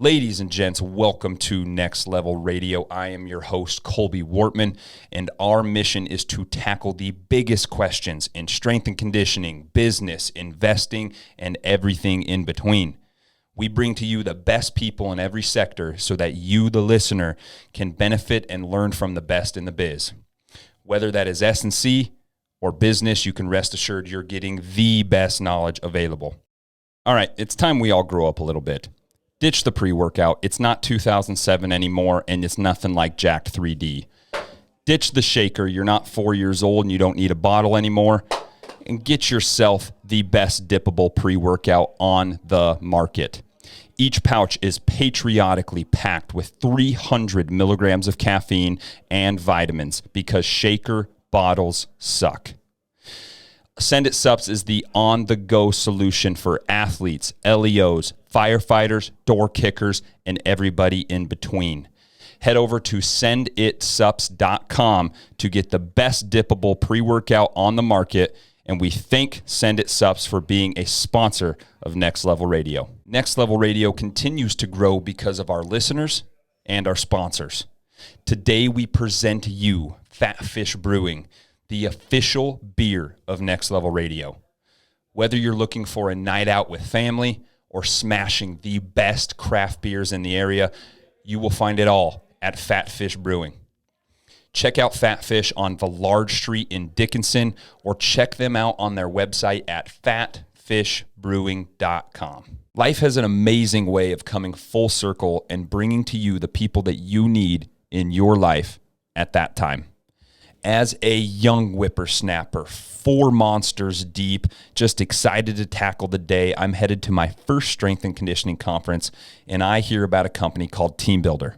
Ladies and gents, welcome to Next Level Radio. I am your host, Colby Wortman, and our mission is to tackle the biggest questions in strength and conditioning, business, investing, and everything in between. We bring to you the best people in every sector so that you, the listener, can benefit and learn from the best in the biz. Whether that is S&C or business, you can rest assured you're getting the best knowledge available. All right, it's time we all grow up a little bit. Ditch the pre-workout. It's not 2007 anymore, and it's nothing like Jacked 3D. Ditch the shaker. You're not 4 years old, and you don't need a bottle anymore. And get yourself the best dippable pre-workout on the market. Each pouch is patriotically packed with 300 milligrams of caffeine and vitamins because shaker bottles suck. Send It Sups is the on-the-go solution for athletes, LEOs, firefighters, door kickers, and everybody in between. Head over to senditsups.com to get the best dippable pre-workout on the market, and we thank Send It Sups for being a sponsor of Next Level Radio. Next Level Radio continues to grow because of our listeners and our sponsors. Today we present to you Fat Fish Brewing, the official beer of Next Level Radio. Whether you're looking for a night out with family or smashing the best craft beers in the area, you will find it all at Fat Fish Brewing. Check out Fat Fish on Villard Street in Dickinson, or check them out on their website at fatfishbrewing.com. Life has an amazing way of coming full circle and bringing to you the people that you need in your life at that time. As a young whippersnapper, 4 monsters deep, just excited to tackle the day, I'm headed to my first strength and conditioning conference, and I hear about a company called Team Builder.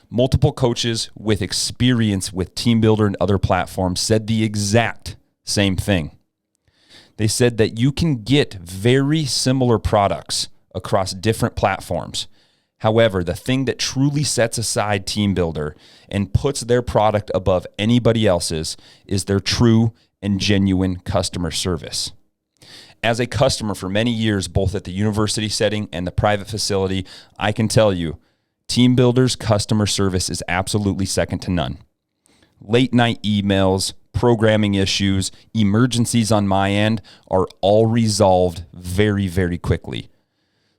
Multiple coaches with experience with Team Builder and other platforms said the exact same thing. They said that you can get very similar products across different platforms. However, the thing that truly sets aside Team Builder and puts their product above anybody else's is their true and genuine customer service. As a customer for many years, both at the university setting and the private facility, I can tell you, Team Builder's customer service is absolutely second to none. Late night emails, programming issues, emergencies on my end are all resolved very, very quickly.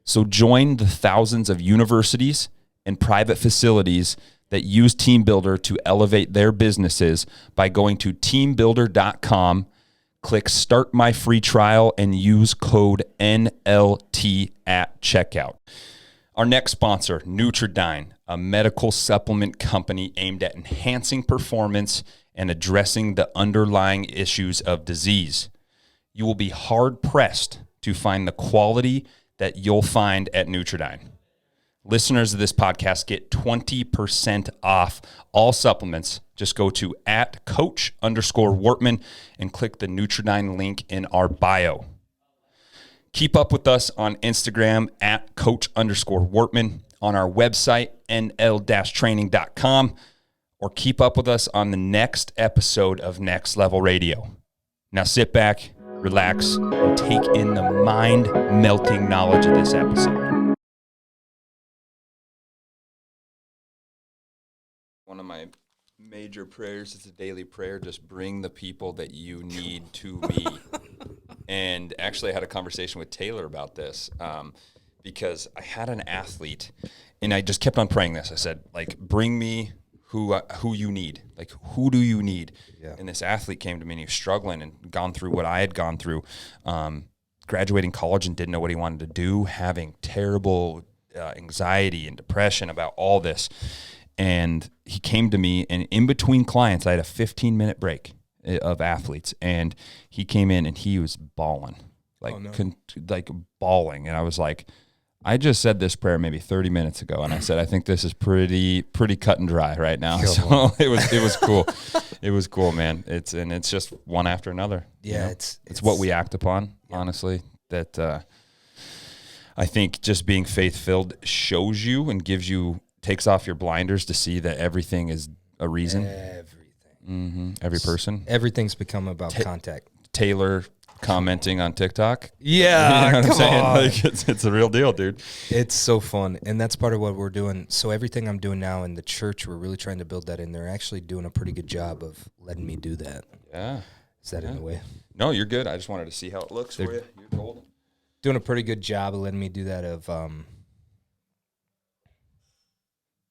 So join the thousands of universities and private facilities that use Team Builder to elevate their businesses by going to teambuilder.com, click Start My Free Trial, and use code NLT at checkout. Our next sponsor, Nutridyne, a medical supplement company aimed at enhancing performance and addressing the underlying issues of disease. You will be hard-pressed to find the quality that you'll find at Nutridyne. Listeners of this podcast get 20% off all supplements. Just go to @coach_Wortman and click the Nutridyne link in our bio. Keep up with us on Instagram @coach_Wortman, on our website, nl-training.com, or keep up with us on the next episode of Next Level Radio. Now sit back, relax, and take in the mind-melting knowledge of this episode. One of my major prayers is a daily prayer, just bring the people that you need to me. And actually I had a conversation with Taylor about this because I had an athlete, and I just kept on praying this. I said, like, bring me who you need. Like, who do you need? Yeah. And this athlete came to me, and he was struggling and gone through what I had gone through, graduating college and didn't know what he wanted to do, having terrible anxiety and depression about all this. And he came to me, and in between clients, I had a 15-minute break of athletes, and he came in and he was bawling, like bawling. And I was like, I just said this prayer maybe 30 minutes ago, and I said, I think this is pretty cut and dry right now. So it was cool. It was cool, man. It's just one after another. Yeah, you know? It's what we act upon, honestly. That I think just being faith-filled shows you and takes off your blinders to see that everything is a reason. Everything. Mm-hmm. Every person. Everything's become about contact. Taylor commenting on TikTok. Yeah, you know what I'm saying? on. Like it's a real deal, dude. It's so fun, and that's part of what we're doing. So everything I'm doing now in the church, we're really trying to build that in. They're actually doing a pretty good job of letting me do that. Yeah. Is that in the way? No, you're good. I just wanted to see how it looks for you. You're golden. Doing a pretty good job of letting me do that.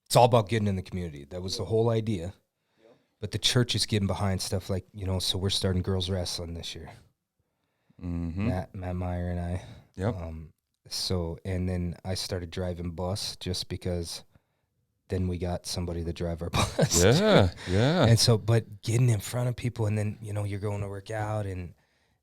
It's all about getting in the community. That was the whole idea. But the church is getting behind stuff like, so we're starting girls wrestling this year. Mm-hmm. Matt Meyer and I. Yep. And then I started driving bus just because then we got somebody to drive our bus. Yeah, yeah. And so, but getting in front of people, and then, you're going to work out, and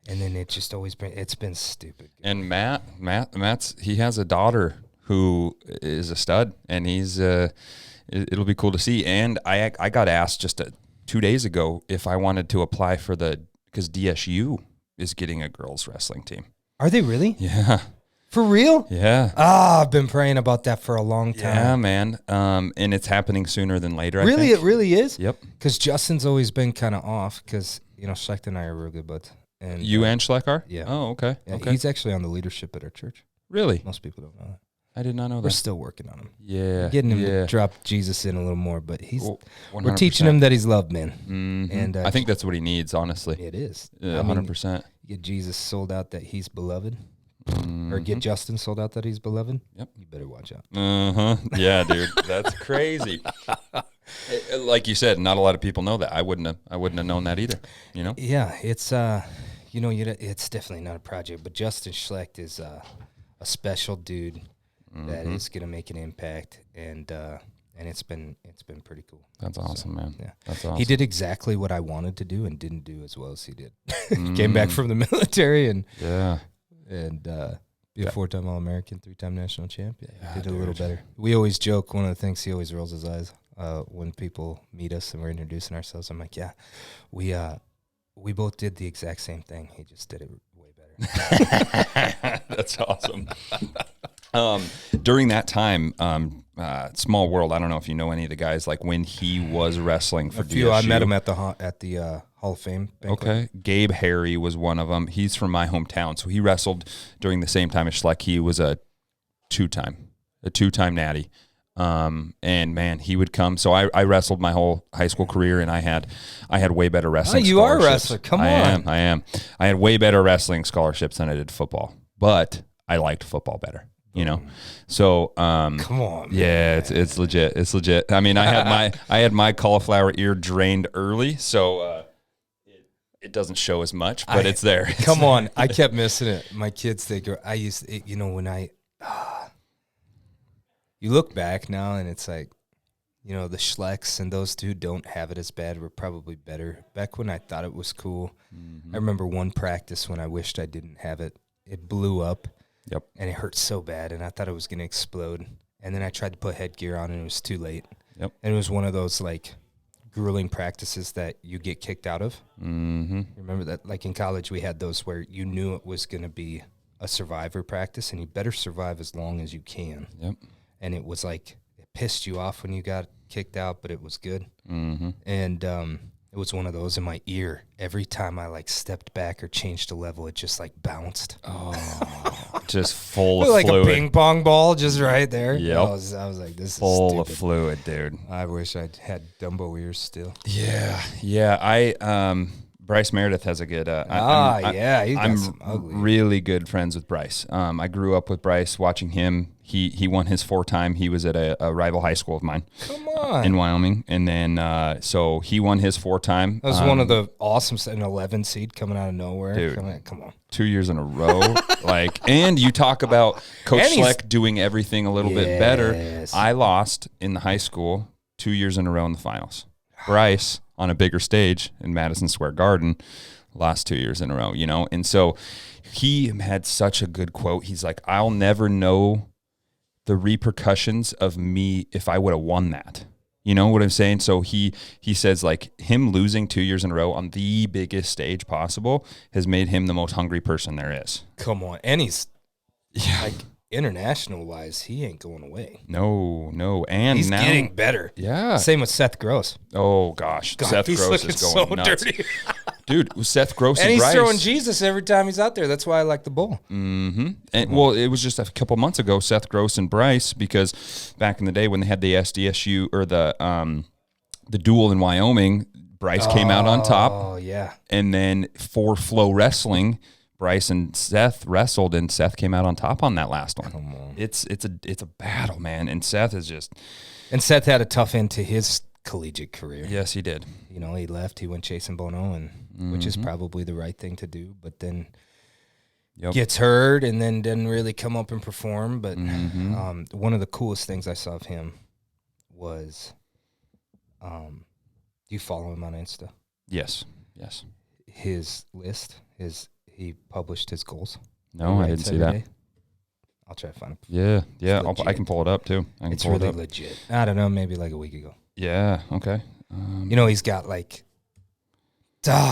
then it just always it's been stupid. And Matt's he has a daughter who is a stud, and he's it'll be cool to see. And I got asked just 2 days ago if I wanted to apply for because DSU is getting a girls wrestling team. Are they really? Yeah. For real? Yeah. I've been praying about that for a long time. Yeah, man. And it's happening sooner than later, I Really? think. It really is? Yep. Because Justin's always been kind of off because, Schlecht and I are real good buds. And You and Schleck are? Yeah. Oh, okay. Yeah, okay. He's actually on the leadership at our church. Really? Most people don't know that. I did not know We're that. still working on him. Yeah. Getting him to drop Jesus in a little more, but Well, we're teaching him that he's loved, man. Mm-hmm. And I think that's what he needs, honestly. it is. 100%. Get Jesus sold out that he's beloved, Mm-hmm. or get Justin sold out that he's beloved. Yep. You better watch out. Uh-huh. Yeah, dude. That's crazy. Like you said, not a lot of people know that. I wouldn't have known that either, Yeah, it's it's definitely not a project, but Justin Schlecht is a special dude that is going to make an impact, and it's been pretty cool. That's awesome, man. Yeah, that's awesome. He did exactly what I wanted to do and didn't do as well as he did. Came back from the military and be a 4-time All-American, 3-time national champion. Yeah, did a little better. We always joke. One of the things he always rolls his eyes when people meet us and we're introducing ourselves. I'm like, yeah, we both did the exact same thing. He just did it way better. That's awesome. During that time, Small World, I don't know if you know any of the guys, like when he was wrestling for DSU. I met him at the Hall of Fame banquet. Okay. Gabe Harry was one of them. He's from my hometown. So he wrestled during the same time as Schleck. He was a two-time natty. And man, he would come. So I wrestled my whole high school career, and I had way better wrestling scholarships. You are a wrestler. Come on. I am. I had way better wrestling scholarships than I did football, but I liked football better. So come on, yeah, it's legit. It's legit. I mean, I had my cauliflower ear drained early, so it doesn't show as much, but it's there. Come on, I kept missing it. My kids, I used, when you look back now and it's like, the Schlecks and those two don't have it as bad. We're probably better. Back when I thought it was cool, I remember one practice when I wished I didn't have it. It blew up. Yep. And it hurt so bad, and I thought it was going to explode. And then I tried to put headgear on, and it was too late. Yep. And it was one of those, grueling practices that you get kicked out of. Mm-hmm. Remember that? Like in college, we had those where you knew it was going to be a survivor practice, and you better survive as long as you can. Yep. And it was it pissed you off when you got kicked out, but it was good. Mm-hmm. And it was one of those in my ear. Every time I stepped back or changed a level, it just bounced. Oh, just full of like fluid. A ping pong ball just right there. Yep. I was like, this full is full of fluid, dude. I wish I'd had Dumbo ears still. Yeah. Bryce Meredith has a good. I'm really good friends with Bryce. I grew up with Bryce, watching him. He won his 4-time. He was at a rival high school of mine. Come on. In Wyoming, and then so he won his 4-time. That was one of the awesome, an 11 seed coming out of nowhere. Dude, come on. 2 years in a row, and you talk about Coach Schleck doing everything a little bit better. I lost in the high school 2 years in a row in the finals. Bryce, on a bigger stage in Madison Square Garden, lost 2 years in a row, And so he had such a good quote. He's like, I'll never know the repercussions of me if I would have won that. You know what I'm saying? So he says him losing 2 years in a row on the biggest stage possible has made him the most hungry person there is. Come on. And he's international wise, he ain't going away. No. And he's now, getting better. Yeah. Same with Seth Gross. Oh, gosh. God, Seth he's Gross looking is going so nuts. dirty. Dude, with Seth Gross and and he's Bryce. throwing Jesus every time he's out there. That's why I like the bull. Mm-hmm. And, well, it was just a couple months ago, Seth Gross and Bryce, because back in the day when they had the SDSU or the duel in Wyoming, Bryce came out on top. Oh, yeah. And then for Flow Wrestling, Bryce and Seth wrestled, and Seth came out on top on that last one. Come on. It's a battle, man. And Seth is just... And Seth had a tough end to his collegiate career. Yes, he did. You know, he left. He went chasing Bono, and which is probably the right thing to do. But then gets hurt, and then didn't really come up and perform. But one of the coolest things I saw of him was, do you follow him on Insta? Yes. His list, he published his goals. No, I didn't see that. I'll try to find it. Yeah. I can pull it up too. It's really legit. I don't know, maybe like a week ago. Yeah. Okay. You know, he's got like,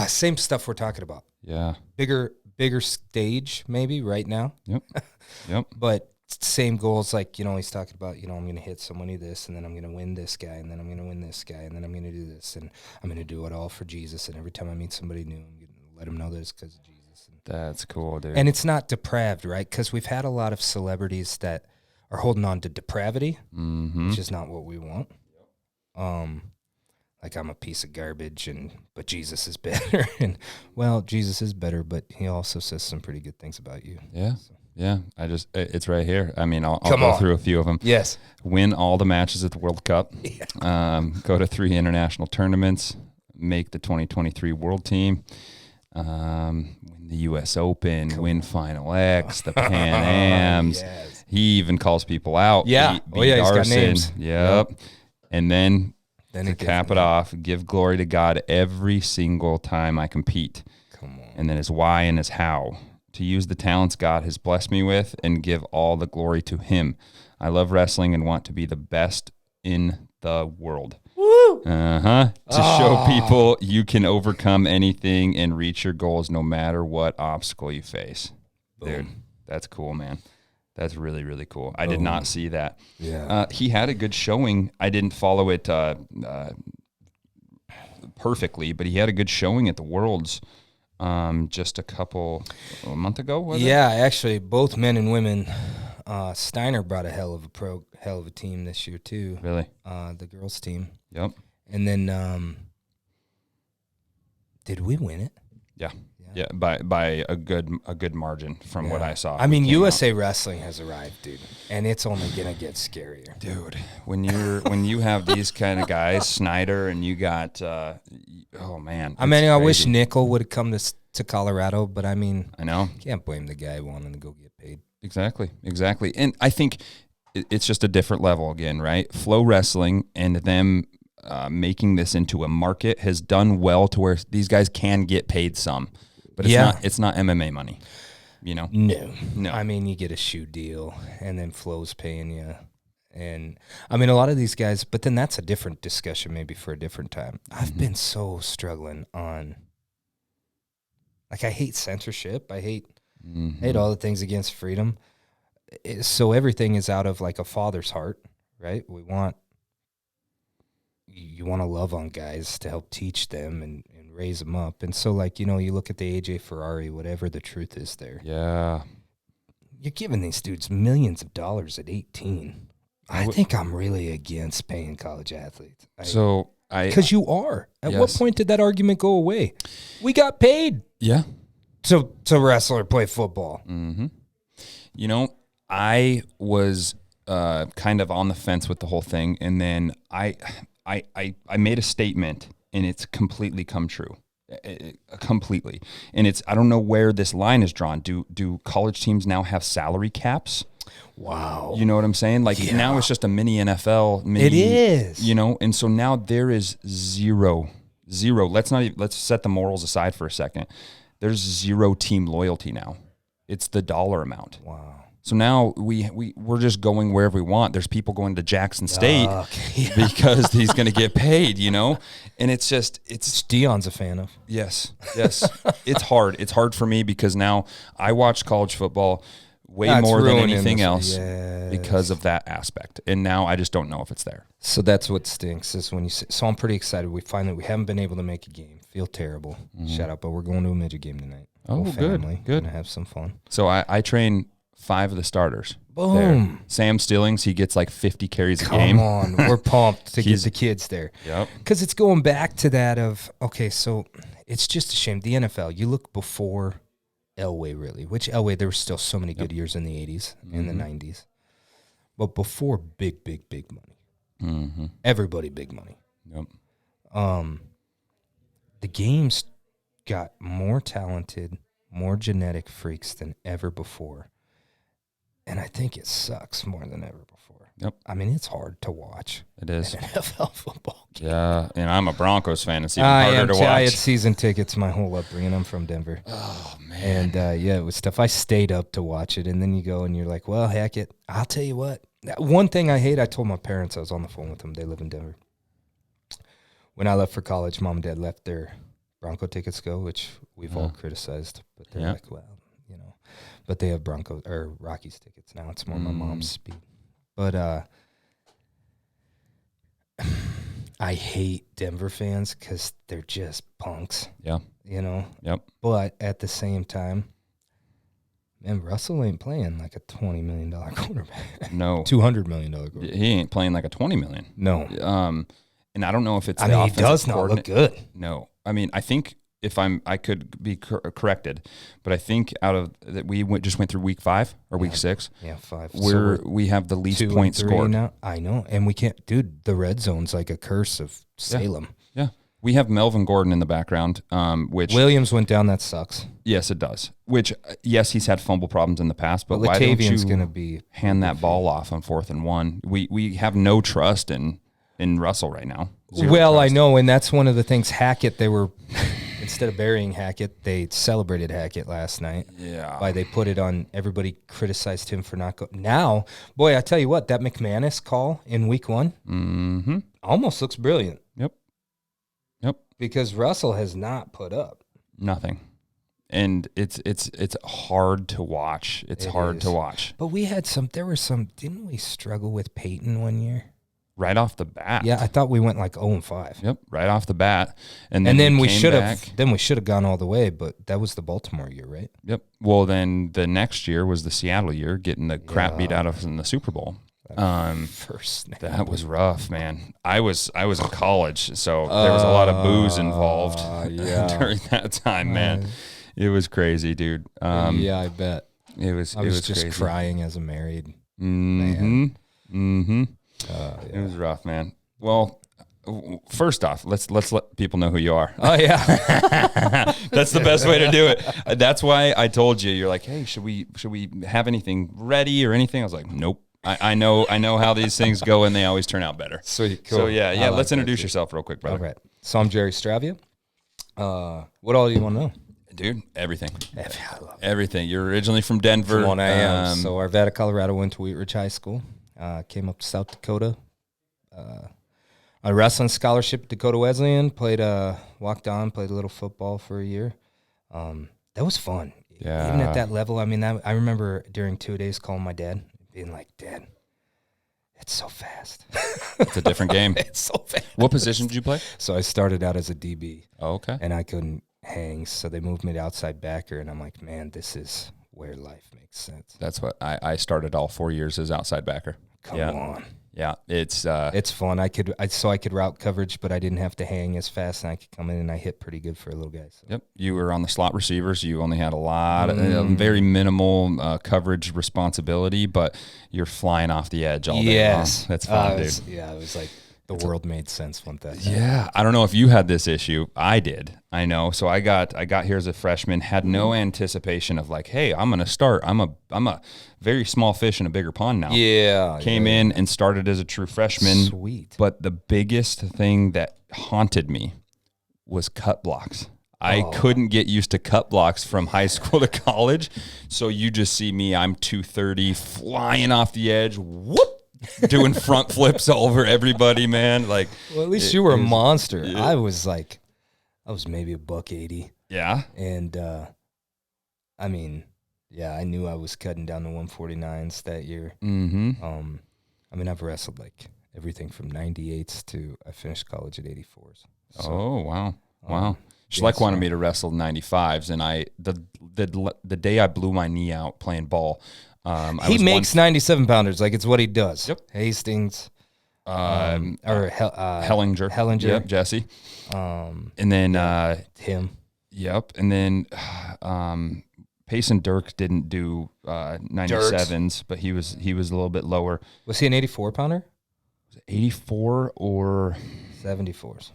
same stuff we're talking about. Yeah. Bigger stage maybe right now. Yep. But same goals, like, you know, he's talking about, you know, I'm going to hit somebody this, and then I'm going to win this guy, and then I'm going to win this guy, and then I'm going to do this, and I'm going to do it all for Jesus. And every time I meet somebody new, I'm going to let them know that it's because of Jesus. That's cool, dude. And it's not depraved, right? Because we've had a lot of celebrities that are holding on to depravity, which is not what we want. Like, I'm a piece of garbage, but Jesus is better. And, well, Jesus is better, but he also says some pretty good things about you. Yeah. So. Yeah. It's right here. I mean, I'll go through a few of them. Yes. Win all the matches at the World Cup. Yeah. Go to 3 international tournaments. Make the 2023 World Team. Win the U.S. Open. Win Final X. The Pan Ams. Yes. He even calls people out. Yeah. He's got names. Yep. And then to cap it off, give glory to God every single time I compete. Come on. And then his why and his how. To use the talents God has blessed me with and give all the glory to him. I love wrestling and want to be the best in the world. Woo! To show people you can overcome anything and reach your goals no matter what obstacle you face. Boom. Dude, that's cool, man. That's really, really cool. I did not see that. Yeah. He had a good showing. I didn't follow it perfectly, but he had a good showing at the Worlds just a month ago, was it? Yeah, actually, both men and women. Steiner brought a hell of a team this year too. Really? The girls' team. Yep. And then, did we win it? Yeah, by a good margin from what I saw. I mean, USA Wrestling has arrived, dude, and it's only gonna get scarier, dude. When you have these kind of guys, Snyder, and you got, oh man. I mean, I wish Nickel would have come to Colorado, but I mean, I know, can't blame the guy wanting to go get paid. Exactly, and I think it's just a different level again, right? Flow Wrestling and them making this into a market has done well to where these guys can get paid some. But it's not MMA money, you know? No. I mean, you get a shoe deal, and then Flow's paying you. And, I mean, a lot of these guys, but then that's a different discussion maybe for a different time. I've been so struggling on, like, I hate censorship. I hate all the things against freedom. So everything is out of, like, a father's heart, right? You want to love on guys to help teach them and raise them up. And so, like, you know, you look at the AJ Ferrari, whatever the truth is there. Yeah. You're giving these dudes millions of dollars at 18. I think I'm really against paying college athletes. Because you are. At what point did that argument go away? We got paid. Yeah. To wrestle or play football. Mm-hmm. You know, I was kind of on the fence with the whole thing, and then I made a statement, and it's completely come true, completely. And I don't know where this line is drawn. Do college teams now have salary caps? Wow. You know what I'm saying? Like now it's just a mini NFL. It is. You know, and so now there is zero. Let's set the morals aside for a second. There's zero team loyalty now. It's the dollar amount. Wow. So now we're just going wherever we want. There's people going to Jackson State because he's going to get paid, you know? And it's Dion's a fan of. Yes. It's hard. It's hard for me because now I watch college football way more than anything else Yes. because of that aspect. And now I just don't know if it's there. So that's what stinks is when you say, so I'm pretty excited. We haven't been able to make a game. Feel terrible. Shout out, but we're going to a midget game tonight. Oh, family. good. Gonna have some fun. So I train 5 of the starters. Boom. There. Sam Stillings, he gets like 50 carries a game. Come on. We're pumped to get the kids there. Yep. Because it's going back to that of, okay, so it's just a shame. The NFL, you look before Elway, really, which Elway, there were still so many good years in the 80s and the 90s. But before big money. Everybody big money. Yep. The game's got more talented, more genetic freaks than ever before. And I think it sucks more than ever before. Yep. I mean, it's hard to watch. It is. An NFL football game. Yeah, and I'm a Broncos fan. It's even harder to watch. I had season tickets my whole upbringing. I'm from Denver. Oh, man. And, yeah, it was tough. I stayed up to watch it, and then you go and you're like, well, heck it. I'll tell you what. One thing I hate, I told my parents, I was on the phone with them. They live in Denver. When I left for college, Mom and Dad left their Bronco tickets go, which we've all criticized. But they're like, well, you know. But they have Broncos or Rockies tickets now. It's more my mom's speed. But I hate Denver fans because they're just punks. Yeah. You know? Yep. But at the same time, man, Russell ain't playing like a $20 million quarterback. No. $200 million quarterback. He ain't playing like a $20 million. No. And I don't know if it's I mean, he does not look good. No. I mean, I think I could be corrected, but I think out of that we just went through week 5 or week 6. Yeah, 5. We have the least points scored now. I know, and we can't, dude. The red zone's like a curse of Salem. Yeah. We have Melvin Gordon in the background, which Williams went down. That sucks. Yes, it does. Which yes, he's had fumble problems in the past, but why Latavian's don't you gonna be hand that ball off on 4th and 1? We have no trust in Russell right now. Well, trust. I know, and that's one of the things. Hackett, they were. Instead of burying Hackett, they celebrated Hackett last night. Yeah. They put it on, everybody criticized him for not going. Now, boy, I tell you what, that McManus call in week 1 almost looks brilliant. Yep. Because Russell has not put up. Nothing. And it's hard to watch. It's hard to watch. But didn't we struggle with Peyton one year? Right off the bat. Yeah, I thought we went like 0-5. Yep, right off the bat. And then we should have gone all the way, but that was the Baltimore year, right? Yep. Well, then the next year was the Seattle year, getting the crap beat out of us in the Super Bowl. First snap. That was rough, man. I was in college, so there was a lot of booze involved during that time, man. It was crazy, dude. Yeah, I bet. It was just crazy. Crying as a married man. It was rough, man. Well, first off, let's let people know who you are. Oh yeah, that's the best way to do it. That's why I told you. You're like, hey, should we have anything ready or anything? I was like, nope. I know how these things go, and they always turn out better. Sweet, cool. So yeah. Let's introduce yourself real quick, brother. All right. So I'm Jerry Stravia. What all do you want to know? Dude, everything. Everything. You're originally from Denver. Come on, I am. So Arvada, Colorado, went to Wheat Ridge High School. Came up to South Dakota. A wrestling scholarship at Dakota Wesleyan. Walked on, played a little football for a year. That was fun. Yeah. Even at that level, I mean, I remember during 2 days calling my dad, being like, Dad, it's so fast. It's a different game. It's so fast. What position did you play? So I started out as a DB. Oh, okay. And I couldn't hang, so they moved me to outside backer, and I'm like, man, this is where life makes sense. That's what I started all 4 years as outside backer. Come on. Yeah, it's fun. I could route coverage, but I didn't have to hang as fast, and I could come in and I hit pretty good for a little guy. So. Yep, you were on the slot receivers. You only had a lot of very minimal coverage responsibility, but you're flying off the edge all day long. That's fun, dude. It was like the world made sense one day. Yeah, I don't know if you had this issue. I did. I know. So I got here as a freshman, had no anticipation of like, hey, I'm gonna start. I'm a very small fish in a bigger pond now. Yeah. Came in and started as a true freshman. Sweet. But the biggest thing that haunted me was cut blocks. I couldn't get used to cut blocks from high school to college. So you just see me, I'm 230, flying off the edge, whoop, doing front flips over everybody, man. Like, well, at least you were a monster. Yeah. I was maybe $180. Yeah. And I mean, Yeah, I knew I was cutting down to 149s that year. Mm-hmm. I mean, I've wrestled like everything from 98s to I finished college at 84s. So, Oh, wow. Wow. yeah, Schleck wanted so- me to wrestle 95s, and the day I blew my knee out playing ball, He makes 97 pounders like it's what he does. Yep. Hastings, Hellinger. Hellinger. Yep, Jesse. Um, And then, him. yep. And then Payson Dirk didn't do 97s, but he was a little bit lower. Was he an 84 pounder? 84 or 74s.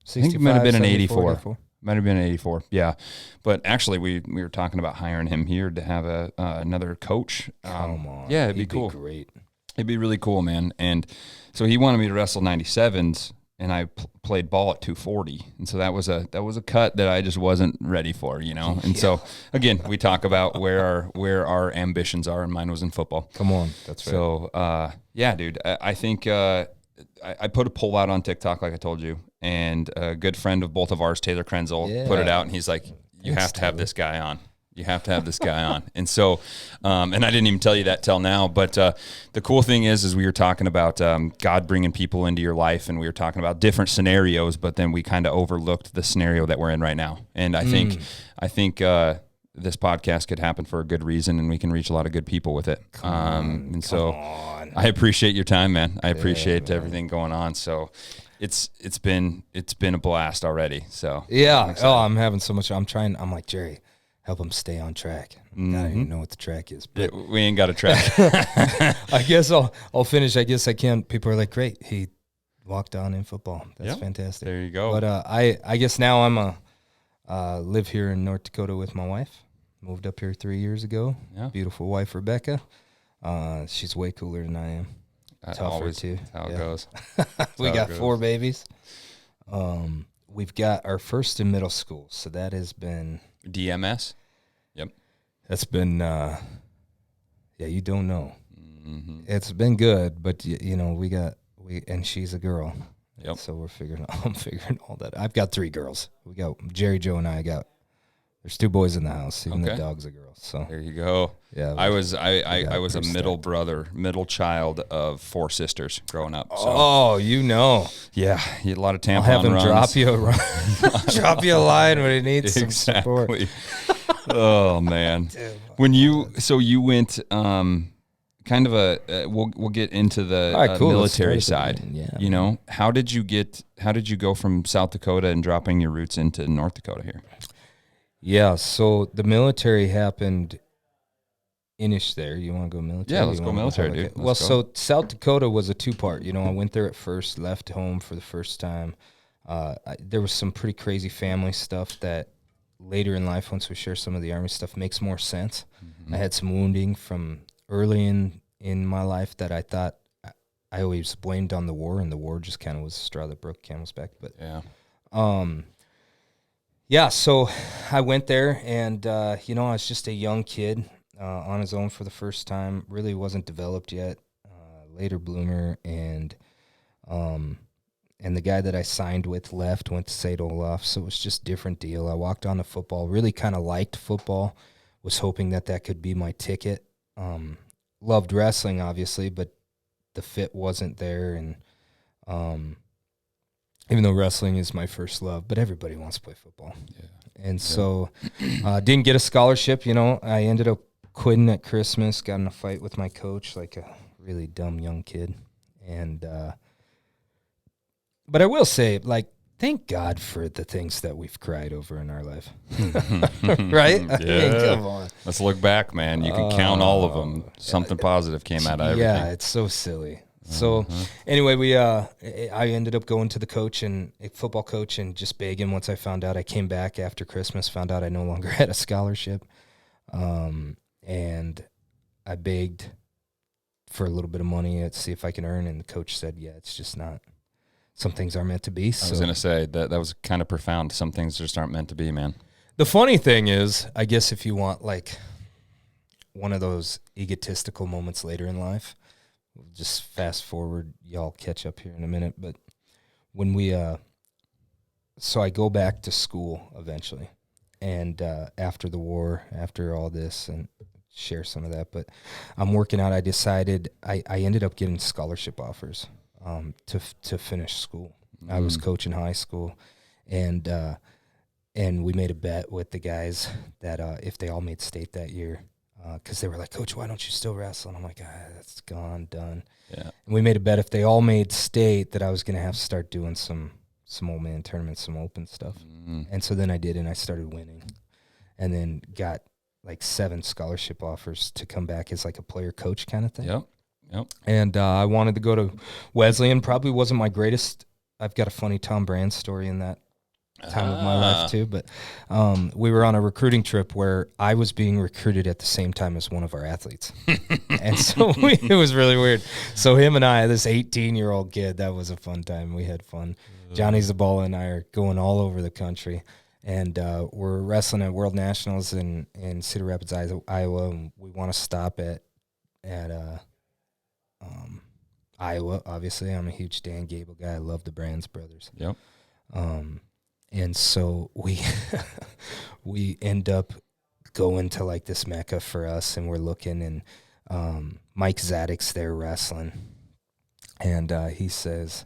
I think it might have been an 84. 84. Might have been an 84. Yeah. But actually we were talking about hiring him here to have another coach. Come on. Yeah, it'd be He'd cool. Great. It'd be really cool, man. And so he wanted me to wrestle 97s, and I played ball at 240, and so that was a cut that I just wasn't ready for, you know. And so again, we talk about where our ambitions are, and mine was in football. Come on, that's right. So yeah, dude, I think I put a poll out on TikTok, like I told you, and a good friend of both of ours, Taylor Krenzel, put it out, and he's like, "You have to have this guy on. You have to have this guy on." And so, and I didn't even tell you that till now, but the cool thing is we were talking about God bringing people into your life, and we were talking about different scenarios, but then we kind of overlooked the scenario that we're in right now. And I think this podcast could happen for a good reason, and we can reach a lot of good people with it. So I appreciate your time, man. I appreciate everything going on. So it's been a blast already. So yeah. I'm having so much. I'm like, Jerry, help him stay on track. I don't even know what the track is. But we ain't got a track. I guess I'll finish. I guess I can. People are like, great. He walked on in football. That's fantastic. There you go. But I guess now I'm live here in North Dakota with my wife. Moved up here 3 years ago. Yeah. Beautiful wife, Rebecca. She's way cooler than I am. Tougher too. That's how it goes. We got 4 babies. We've got our first in middle school, so that has been DMS. Yep. That's been you don't know. Mm-hmm. It's been good, but you know, and she's a girl. Yep. So I'm figuring all that. I've got 3 girls. We got Jerry, Joe, and there's 2 boys in the house. Even the dog's a girl. So there you go. Yeah. I was a middle child of 4 sisters growing up. So. Oh, you know. Yeah. A lot of tampon I'll have him runs. drop you a line when he needs some support. Oh man. You went kind of we'll get into the military side. Yeah. You know, how did you go from South Dakota and dropping your roots into North Dakota here? Yeah, so the military happened inish there. You want to go military? Yeah, let's go military, dude. Well, so South Dakota was a 2-part. You know, I went there at first, left home for the first time. There was some pretty crazy family stuff that later in life, once we share some of the Army stuff, makes more sense. Mm-hmm. I had some wounding from early in my life that I thought I always blamed on the war, and the war just kind of was the straw that broke the camel's back. But yeah, so I went there, and, I was just a young kid on his own for the first time, really wasn't developed yet, later bloomer, and the guy that I signed with left, went to St. Olaf, so it was just a different deal. I walked on to football, really kind of liked football, was hoping that could be my ticket. Loved wrestling, obviously, but the fit wasn't there, and even though wrestling is my first love, but everybody wants to play football. Yeah. And so didn't get a scholarship, I ended up quitting at Christmas, got in a fight with my coach, like a really dumb young kid. And but I will say, thank God for the things that we've cried over in our life. Right? Yeah. I mean, come on. Let's look back, man. You can count all of them. Something positive came out of everything. Yeah, it's so silly. So anyway, I ended up going to the coach and a football coach and just begging. Once I found out, I came back after Christmas, found out I no longer had a scholarship. And I begged for a little bit of money to see if I can earn. And the coach said, yeah, it's just not, some things aren't meant to be. So. I was going to say that was kind of profound. Some things just aren't meant to be, man. The funny thing is, I guess if you want one of those egotistical moments later in life, just fast forward, y'all catch up here in a minute. But when so I go back to school eventually, and after the war, after all this, and share some of that. But I'm working out. I decided I ended up getting scholarship offers to finish school. I was coaching high school, and we made a bet with the guys that if they all made state that year, because they were like, Coach, why don't you still wrestle? And I'm like, that's gone, done. Yeah. And we made a bet if they all made state that I was going to have to start doing some old man tournaments, some open stuff. And so then I did, and I started winning, and then got like 7 scholarship offers to come back as like a player coach kind of thing. Yep. And I wanted to go to Wesleyan. Probably wasn't my greatest. I've got a funny Tom Brand story in that time of my life too. But we were on a recruiting trip where I was being recruited at the same time as one of our athletes. And so it was really weird. So him and I, this 18-year-old kid, that was a fun time. We had fun. Johnny Zabala and I are going all over the country. And we're wrestling at World Nationals in Cedar Rapids, Iowa. And we want to stop at Iowa, obviously. I'm a huge Dan Gable guy. I love the Brands brothers. Yep. And so we end up going to like this Mecca for us, and we're looking, and Mike Zadek's there wrestling, and he says,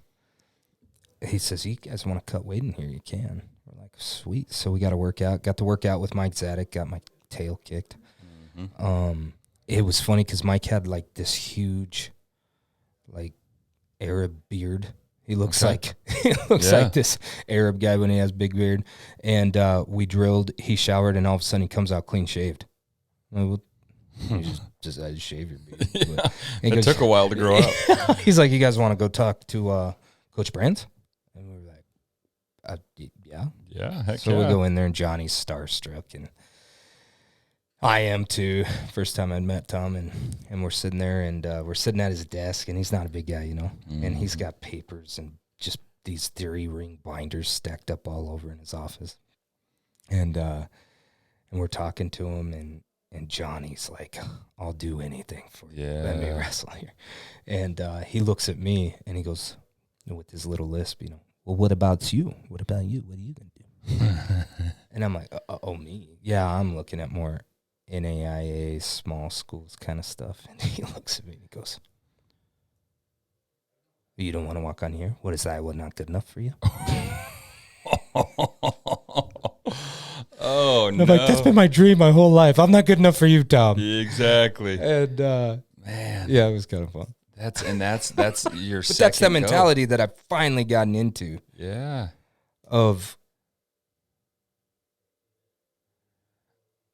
you guys want to cut weight in here? You can. We're like, sweet. So we got to work out with Mike Zadek, got my tail kicked. It was funny because Mike had like this huge, like, Arab beard. He looks like like this Arab guy when he has big beard. And we drilled. He showered, and all of a sudden he comes out clean shaved. You just had to shave your beard. It took a while to grow up. He's like, you guys want to go talk to Coach Brands? And we were like, yeah. Yeah, heck So we go in there, and Johnny's starstruck, and I am too. First time I'd met Tom, and we're sitting there, and we're sitting at his desk, and he's not a big guy, you know, and he's got papers and just these theory ring binders stacked up all over in his office, and we're talking to him, and Johnny's like, I'll do anything for you. Let me wrestle here. And he looks at me, and he goes, with his little lisp, you know, well, what about you? What about you? What are you going to do? And I'm like, oh, me? Yeah, I'm looking at more NAIA, small schools kind of stuff. And he looks at me and he goes, you don't want to walk on here? What is Iowa not good enough for you? Oh, and I'm like, that's been my dream my whole life. I'm not good enough for you, Tom. Exactly. And man, yeah, it was kind of fun. That's your but second that's the go. mentality that I've finally gotten into. Yeah. Of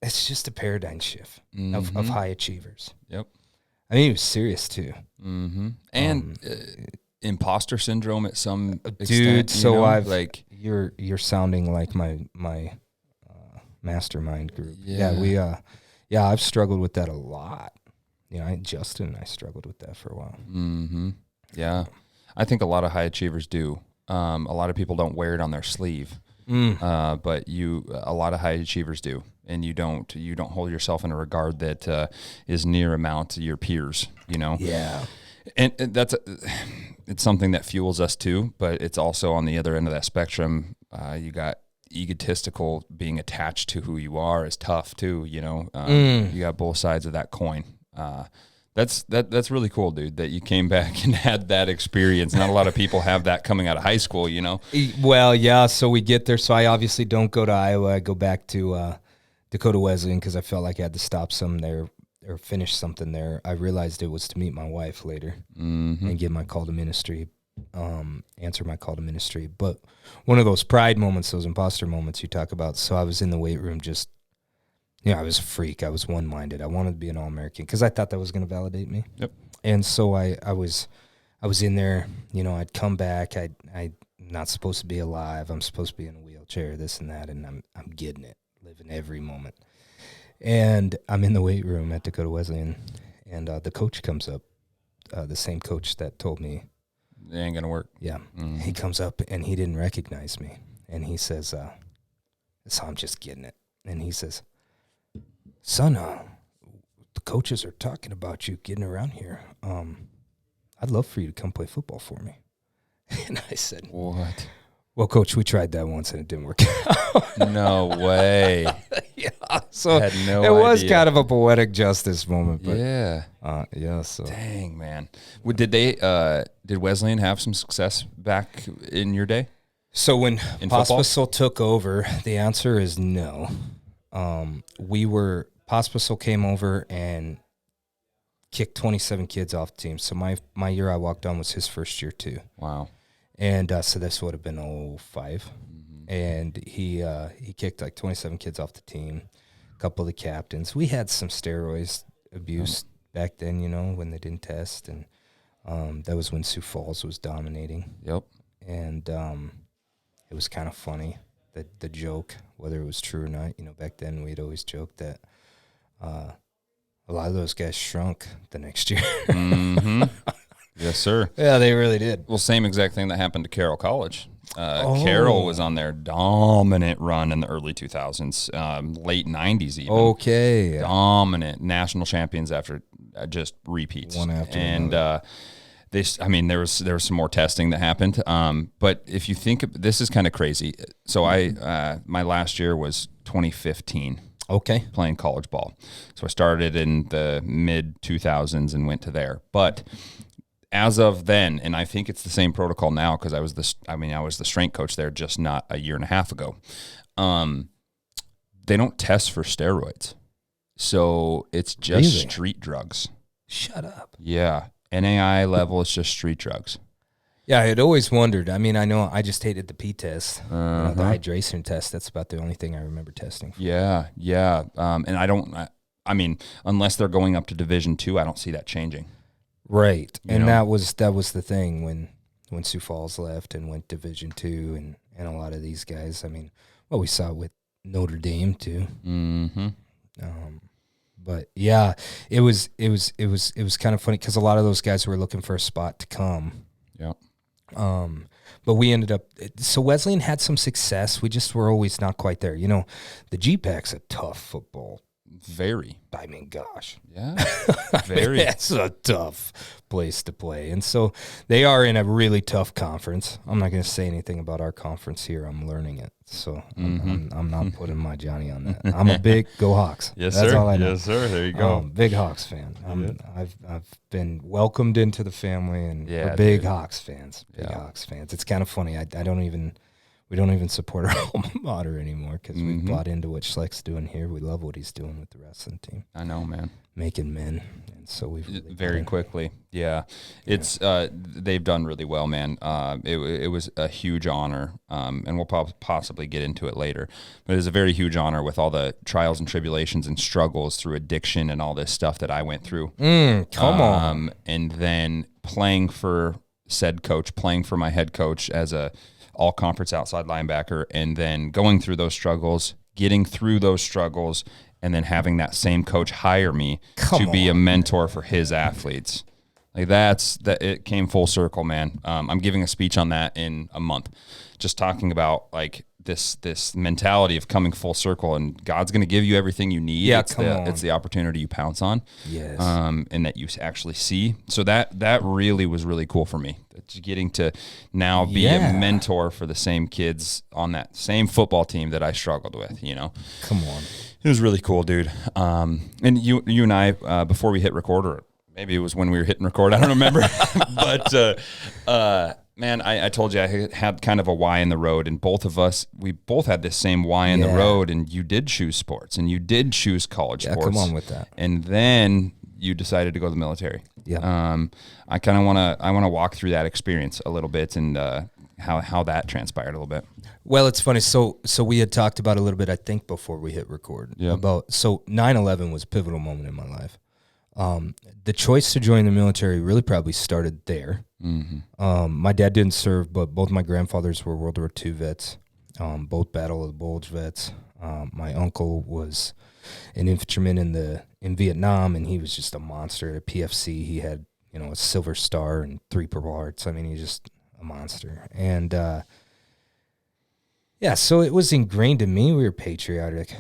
it's just a paradigm shift of high achievers. Yep. I mean, he was serious too. And imposter syndrome at some extent. Dude, so know? I've like you're sounding like my mastermind group. Yeah, I've struggled with that a lot. You know, Justin and I struggled with that for a while. Yeah, I think a lot of high achievers do. A lot of people don't wear it on their sleeve, but a lot of high achievers do, and you don't hold yourself in a regard that is near amount to your peers. You know. Yeah. And it's something that fuels us too, but it's also on the other end of that spectrum. You got egotistical being attached to who you are is tough too. You know, you got both sides of that coin. That's really cool, dude, that you came back and had that experience. Not a lot of people have that coming out of high school, you know? Well, yeah, so we get there. So I obviously don't go to Iowa. I go back to Dakota Wesleyan because I felt like I had to stop some there or finish something there. I realized it was to meet my wife later and give my call to ministry, answer my call to ministry. But one of those pride moments, those imposter moments you talk about. So I was in the weight room just, I was a freak. I was one-minded. I wanted to be an All-American because I thought that was going to validate me. Yep. And so I was in there. I'd come back. I'm not supposed to be alive. I'm supposed to be in a wheelchair. This and that, and I'm getting it, living every moment. And I'm in the weight room at Dakota Wesleyan, and the coach comes up, the same coach that told me it ain't gonna work. Yeah, he comes up and he didn't recognize me, and he says, "So I'm just getting it," and he says, son, the coaches are talking about you getting around here. I'd love for you to come play football for me. And I said, what? Well, Coach, we tried that once and it didn't work out. No way. Yeah, so I had no it was idea. kind of a poetic justice moment. But, Yeah. yeah. So Dang, man. Did Wesleyan have some success back in your day? So when In football? Pospisil took over, the answer is no. Pospisil came over and kicked 27 kids off the team. So my year I walked on was his first year too. Wow. And so this would have been 05. And he kicked like 27 kids off the team. A couple of the captains. We had some steroids abuse back then, when they didn't test. And that was when Sioux Falls was dominating. Yep. And it was kind of funny, the joke, whether it was true or not. Back then we'd always joke that a lot of those guys shrunk the next year. Mm-hmm. Yes, sir. Yeah, they really did. Well, same exact thing that happened to Carroll College. Carroll was on their dominant run in the early 2000s, late 90s even. Okay. Dominant national champions after just repeats. One after another. There was some more testing that happened. But if you think this is kind of crazy. So my last year was 2015. Okay. Playing college ball. So I started in the mid 2000s and went to there. But as of then, and I think it's the same protocol now because I was the strength coach there just not a year and a half ago. They don't test for steroids. So it's just street drugs. Shut up. Yeah. NAI level is just street drugs. Yeah, I had always wondered. I know I just hated the P test, the hydration test. That's about the only thing I remember testing for. Yeah. And unless they're going up to Division II, I don't see that changing. Right. That was the thing when Sioux Falls left and went Division II and a lot of these guys. We saw it with Notre Dame too. Mm-hmm. But yeah, it was kind of funny because a lot of those guys were looking for a spot to come. Yeah. But we ended up. So Wesleyan had some success. We just were always not quite there. The GPAC's a tough football. Very. Gosh. Yeah. Very. It's a tough place to play. And so they are in a really tough conference. I'm not going to say anything about our conference here. I'm learning it. So I'm not putting my Johnny on that. I'm a big Go Hawks. Yes, That's sir. all I know. Yes, sir. There you go. Big Hawks fan. I've been welcomed into the family, and we're big Hawks fans. Hawks fans. It's kind of funny. We don't even support our alma mater anymore because we've bought into what Schleck's doing here. We love what he's doing with the wrestling team. I know, man. Making men, and so we've really very quickly. Yeah, it's they've done really well, man. It was a huge honor, and we'll possibly get into it later. But it was a very huge honor with all the trials and tribulations and struggles through addiction and all this stuff that I went through. Come on, and then playing for said coach, playing for my head coach as a all-conference outside linebacker, and then going through those struggles, getting through those struggles, and then having that same coach hire me to be a mentor for his athletes. It came full circle, man. I'm giving a speech on that in a month, just talking about this mentality of coming full circle, and God's going to give you everything you need. Yeah, it's the opportunity you pounce on. Yes. And that you actually see. So that really was really cool for me. Getting to now be a mentor for the same kids on that same football team that I struggled with, Come on. It was really cool, dude. And you and I, before we hit record, or maybe it was when we were hitting record, I don't remember. But man, I told you I had kind of a why in the road, and we both had this same why in the road, and you did choose sports, and you did choose college sports. Come on with that. And then you decided to go to the military. Yeah. I kind of want to walk through that experience a little bit and how that transpired a little bit. Well, it's funny. So we had talked about a little bit, I think, before we hit record. Yeah. 9/11 was a pivotal moment in my life. The choice to join the military really probably started there. Mm-hmm. My dad didn't serve, but both my grandfathers were World War II vets, both Battle of the Bulge vets. My uncle was an infantryman in Vietnam, and he was just a monster at PFC. He had, a Silver Star and 3 Purple Hearts. He's just a monster. And, so it was ingrained in me. We were patriotic,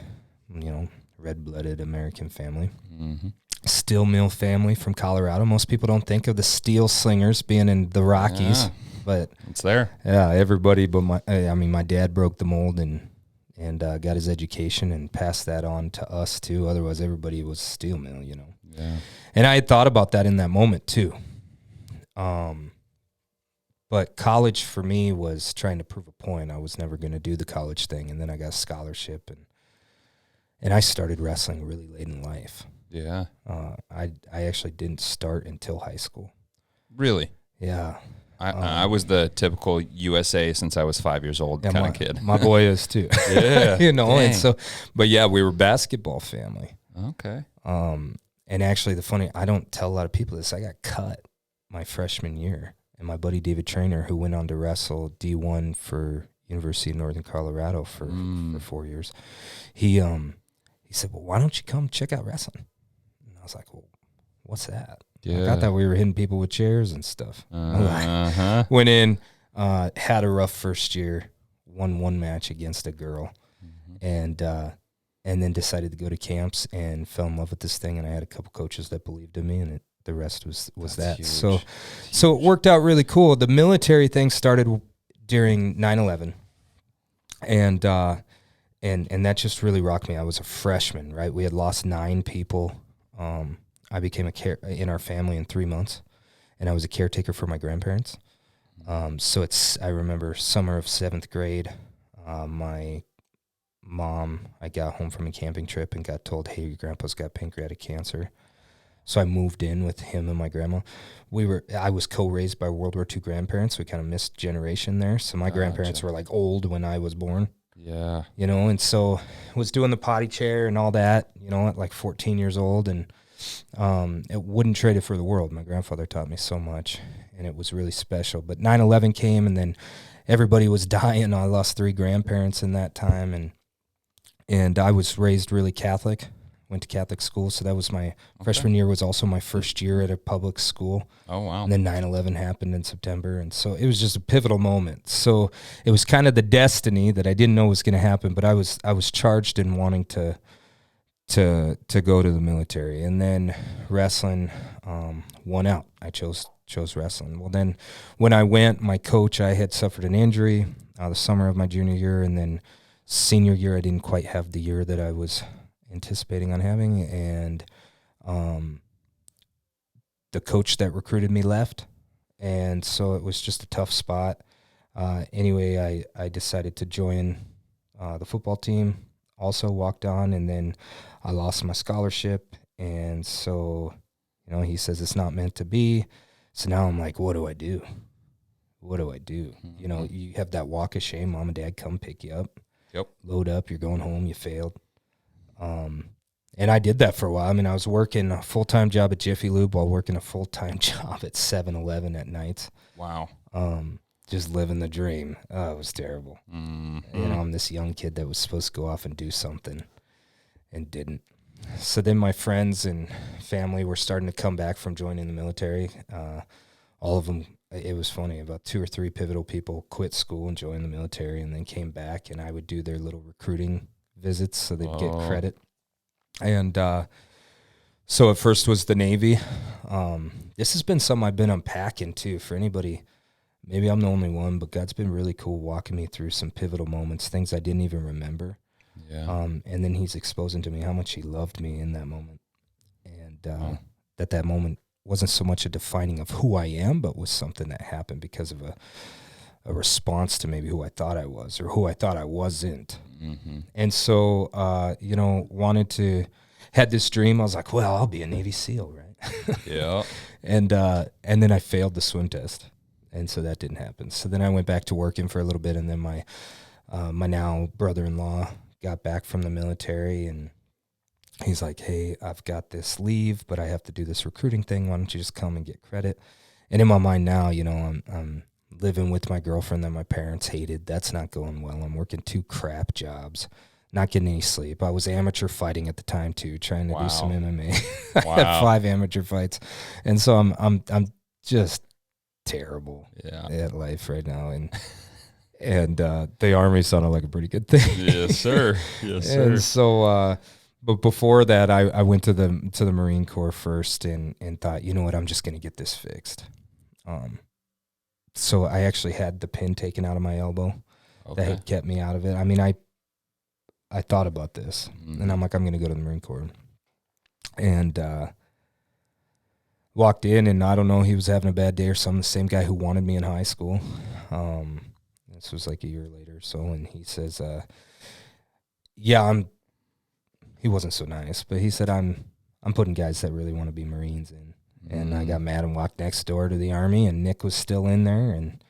red-blooded American family. Mm-hmm. Steel mill family from Colorado. Most people don't think of the steel slingers being in the Rockies. But it's there. Yeah, everybody but my dad broke the mold and got his education and passed that on to us too. Otherwise, everybody was steel mill, you know. Yeah. And I had thought about that in that moment too. But college for me was trying to prove a point. I was never going to do the college thing, and then I got a scholarship, and I started wrestling really late in life. Yeah. I actually didn't start until high school. Really? Yeah. I was the typical USA since I was 5 years old kind of kid. My boy is too. Yeah. You know, Dang. and so, but yeah, we were a basketball family. Okay. And actually I don't tell a lot of people this, I got cut my freshman year. And my buddy David Trainer, who went on to wrestle D1 for University of Northern Colorado for 4 years, he said, well, why don't you come check out wrestling? And I was like, well, what's that? Yeah. I thought we were hitting people with chairs and stuff. Went in, had a rough first year, won one match against a girl, and then decided to go to camps and fell in love with this thing. And I had a couple coaches that believed in me, and the rest was that. Huge. So it worked out really cool. The military thing started during 9/11, and that just really rocked me. I was a freshman, right? We had lost 9 people. I became in our family in 3 months, and I was a caretaker for my grandparents. So I remember summer of 7th grade, my mom, I got home from a camping trip and got told, hey, your grandpa's got pancreatic cancer. So I moved in with him and my grandma. I was co-raised by World War II grandparents. We kind of missed generation there. So my grandparents were like old when I was born. Yeah. You know, and so was doing the potty chair and all that, you know, at like 14 years old, and it wouldn't trade it for the world. My grandfather taught me so much, and it was really special. But 9/11 came, and then everybody was dying. I lost 3 grandparents in that time, and I was raised really Catholic. Went to Catholic school, so that was my freshman year was also my first year at a public school. Oh, wow. And then 9/11 happened in September, and so it was just a pivotal moment. So it was kind of the destiny that I didn't know was going to happen, but I was charged in wanting to go to the military. And then wrestling won out. I chose wrestling. Well, then when I went, my coach, I had suffered an injury the summer of my junior year, and then senior year I didn't quite have the year that I was anticipating on having, and the coach that recruited me left, and so it was just a tough spot. Anyway, I decided to join the football team, also walked on, and then I lost my scholarship, and so, you know, he says it's not meant to be. So now I'm like, what do I do? What do I do? You know, you have that walk of shame. Mom and dad come pick you up. Yep. Load up. You're going home. You failed. And I did that for a while. I mean, I was working a full-time job at Jiffy Lube while working a full-time job at 7-Eleven at nights. Wow. Just living the dream. Oh, it was terrible. You know, I'm this young kid that was supposed to go off and do something and didn't. So then my friends and family were starting to come back from joining the military. All of them, it was funny, about 2 or 3 pivotal people quit school and joined the military and then came back, and I would do their little recruiting visits so they'd get credit. And so at first was the Navy. This has been something I've been unpacking too for anybody. Maybe I'm the only one, but God's been really cool walking me through some pivotal moments, things I didn't even remember. Yeah. And then he's exposing to me how much he loved me in that moment. And that moment wasn't so much a defining of who I am, but was something that happened because of a response to maybe who I thought I was or who I thought I wasn't. And so, you know, had this dream. I was like, well, I'll be a Navy SEAL, right? Yeah. And then I failed the swim test. And so that didn't happen. So then I went back to working for a little bit, and then my now brother-in-law got back from the military, and he's like, hey, I've got this leave, but I have to do this recruiting thing. Why don't you just come and get credit? And in my mind now, you know, I'm living with my girlfriend that my parents hated. That's not going well. I'm working 2 crap jobs, not getting any sleep. I was amateur fighting at the time too, trying to do some MMA. I had 5 amateur fights. And so I'm just terrible at life right now. And the Army sounded like a pretty good thing. Yes, sir. Yes, sir. And so, but before that, I went to the Marine Corps first and thought, you know what, I'm just going to get this fixed. so I actually had the pin taken out of my elbow that had kept me out of it. I mean, I thought about this, and I'm like, I'm going to go to the Marine Corps. And walked in, and I don't know, he was having a bad day or something. The same guy who wanted me in high school. This was like a year later or so, and he says, he wasn't so nice, but he said, I'm putting guys that really want to be Marines in. And I got mad and walked next door to the Army, and Nick was still in there. And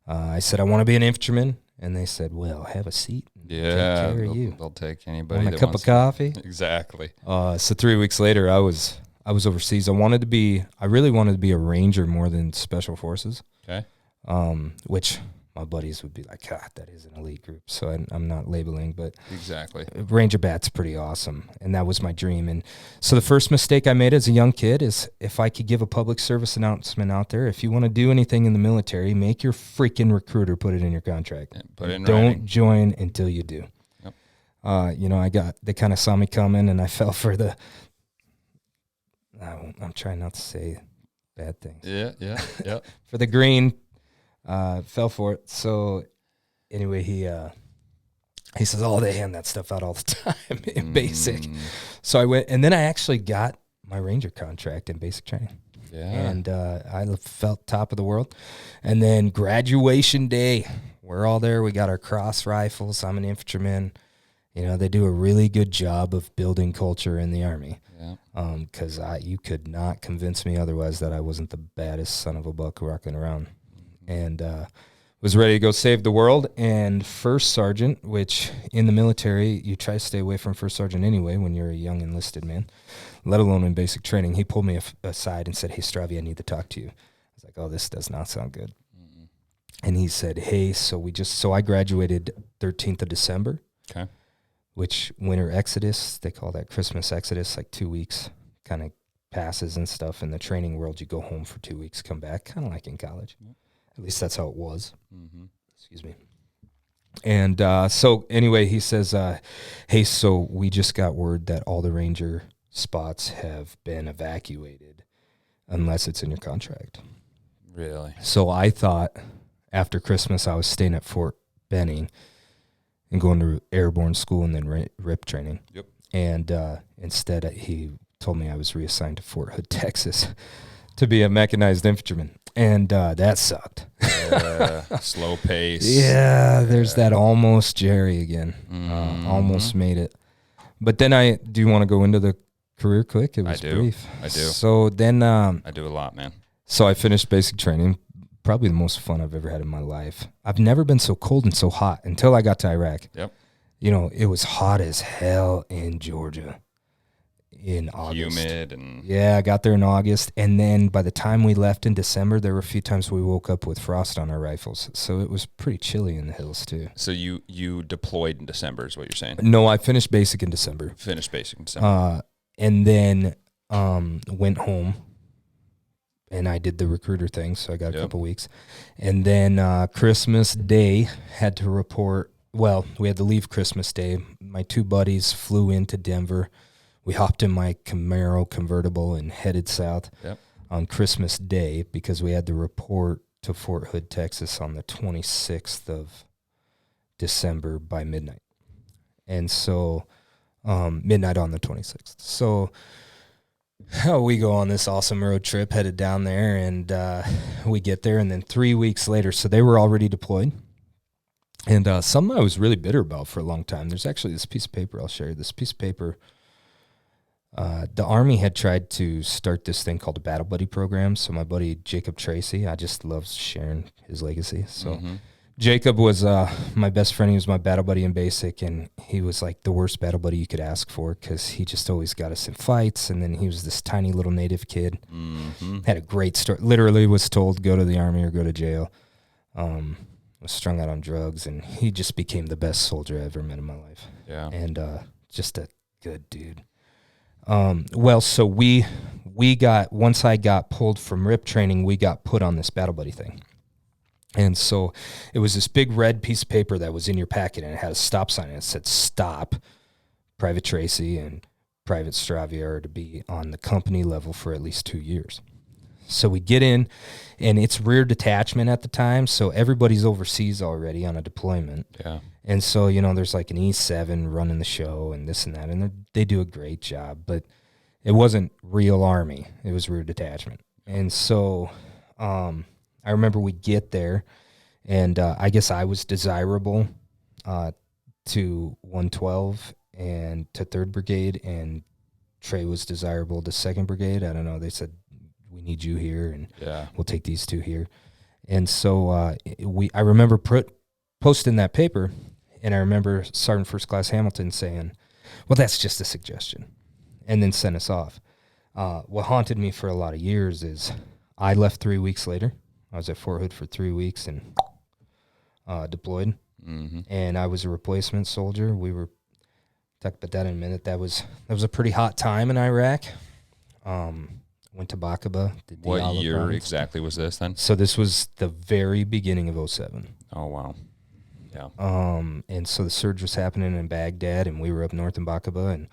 I said, I want to be an infantryman. And they said, well, have a seat. Yeah, take care of you. They'll take anybody. Want a cup of coffee? Exactly. So 3 weeks later, I was overseas. I really wanted to be a Ranger more than Special Forces. Okay. Which my buddies would be like, God, that is an elite group. So I'm not labeling, but exactly. Ranger Bat's pretty awesome. And that was my dream. And so the first mistake I made as a young kid is, if I could give a public service announcement out there, if you want to do anything in the military, make your freaking recruiter put it in your contract. Yeah, put it in Don't writing. join until you do. Yep. They kind of saw me coming, and I fell for I'm trying not to say bad things. Yeah. For the green, fell for it. So anyway, he says, oh, they hand that stuff out all the time in basic. So I went, and then I actually got my Ranger contract in basic training. Yeah. And I felt top of the world. And then graduation day, we're all there. We got our cross rifles. I'm an infantryman. They do a really good job of building culture in the Army. Yeah. Because you could not convince me otherwise that I wasn't the baddest son of a buck rocking around. And was ready to go save the world. And first sergeant, which in the military, you try to stay away from first sergeant anyway when you're a young enlisted man, let alone in basic training, he pulled me aside and said, hey, Stravia, I need to talk to you. I was like, oh, this does not sound good. And he said, hey, so I graduated 13th of December. Okay. Which winter exodus, they call that Christmas exodus, like 2 weeks kind of passes and stuff. In the training world, you go home for 2 weeks, come back, kind of like in college. At least that's how it was. Excuse me. And so anyway, he says, hey, so we just got word that all the Ranger spots have been evacuated unless it's in your contract. Really? So I thought after Christmas I was staying at Fort Benning and going to airborne school and then RIP training. Yep. And instead he told me I was reassigned to Fort Hood, Texas to be a mechanized infantryman. And that sucked. Slow pace. Yeah, there's that almost Jerry again. Almost made it. But then do you want to go into the career quick? It was brief. I do. So then I do a lot, man. So I finished basic training. Probably the most fun I've ever had in my life. I've never been so cold and so hot until I got to Iraq. Yep. It was hot as hell in Georgia in August. Humid and... Yeah, I got there in August. And then by the time we left in December, there were a few times we woke up with frost on our rifles. So it was pretty chilly in the hills, too. So you deployed in December is what you're saying? No, I finished basic in December. Finished basic in December. And then went home. And I did the recruiter thing, so I got a couple weeks. And then Christmas Day had to report. Well, we had to leave Christmas Day. My two buddies flew into Denver. We hopped in my Camaro convertible and headed south on Christmas Day because we had to report to Fort Hood, Texas on the 26th of December by midnight. And so midnight on the 26th. So... we go on this awesome road trip, headed down there, and we get there, and then 3 weeks later, so they were already deployed, and something I was really bitter about for a long time, there's actually this piece of paper, I'll share this piece of paper. The Army had tried to start this thing called a Battle Buddy program, so my buddy Jacob Tracy, I just love sharing his legacy, so... Jacob was my best friend. He was my battle buddy in basic, and he was like the worst battle buddy you could ask for because he just always got us in fights, and then he was this tiny little native kid. Had a great story. Literally was told, go to the Army or go to jail. Was strung out on drugs, and he just became the best soldier I ever met in my life. Yeah. And just a good dude. So we got, once I got pulled from RIP training, we got put on this battle buddy thing. And so it was this big red piece of paper that was in your packet, and it had a stop sign, and it said, stop, Private Tracy and Private Stravia are to be on the company level for at least 2 years. So we get in, and it's rear detachment at the time, so everybody's overseas already on a deployment. Yeah. And so, you know, there's like an E7 running the show and this and that, and they do a great job, but it wasn't real Army. It was rear detachment. And so I remember we get there, and I guess I was desirable to 112 and to 3rd Brigade, and Trey was desirable to 2nd Brigade. I don't know. They said, we need you here, and we'll take these two here. And so I remember posting that paper, and I remember Sergeant First Class Hamilton saying, well, that's just a suggestion, and then sent us off. What haunted me for a lot of years is I left 3 weeks later. I was at Fort Hood for 3 weeks and deployed, and I was a replacement soldier. We were talk about that in a minute. That was a pretty hot time in Iraq. Went to Baqaba. What year exactly was this then? So this was the very beginning of 2007. Oh, wow. Yeah. And so the surge was happening in Baghdad, and we were up north in Baqaba, and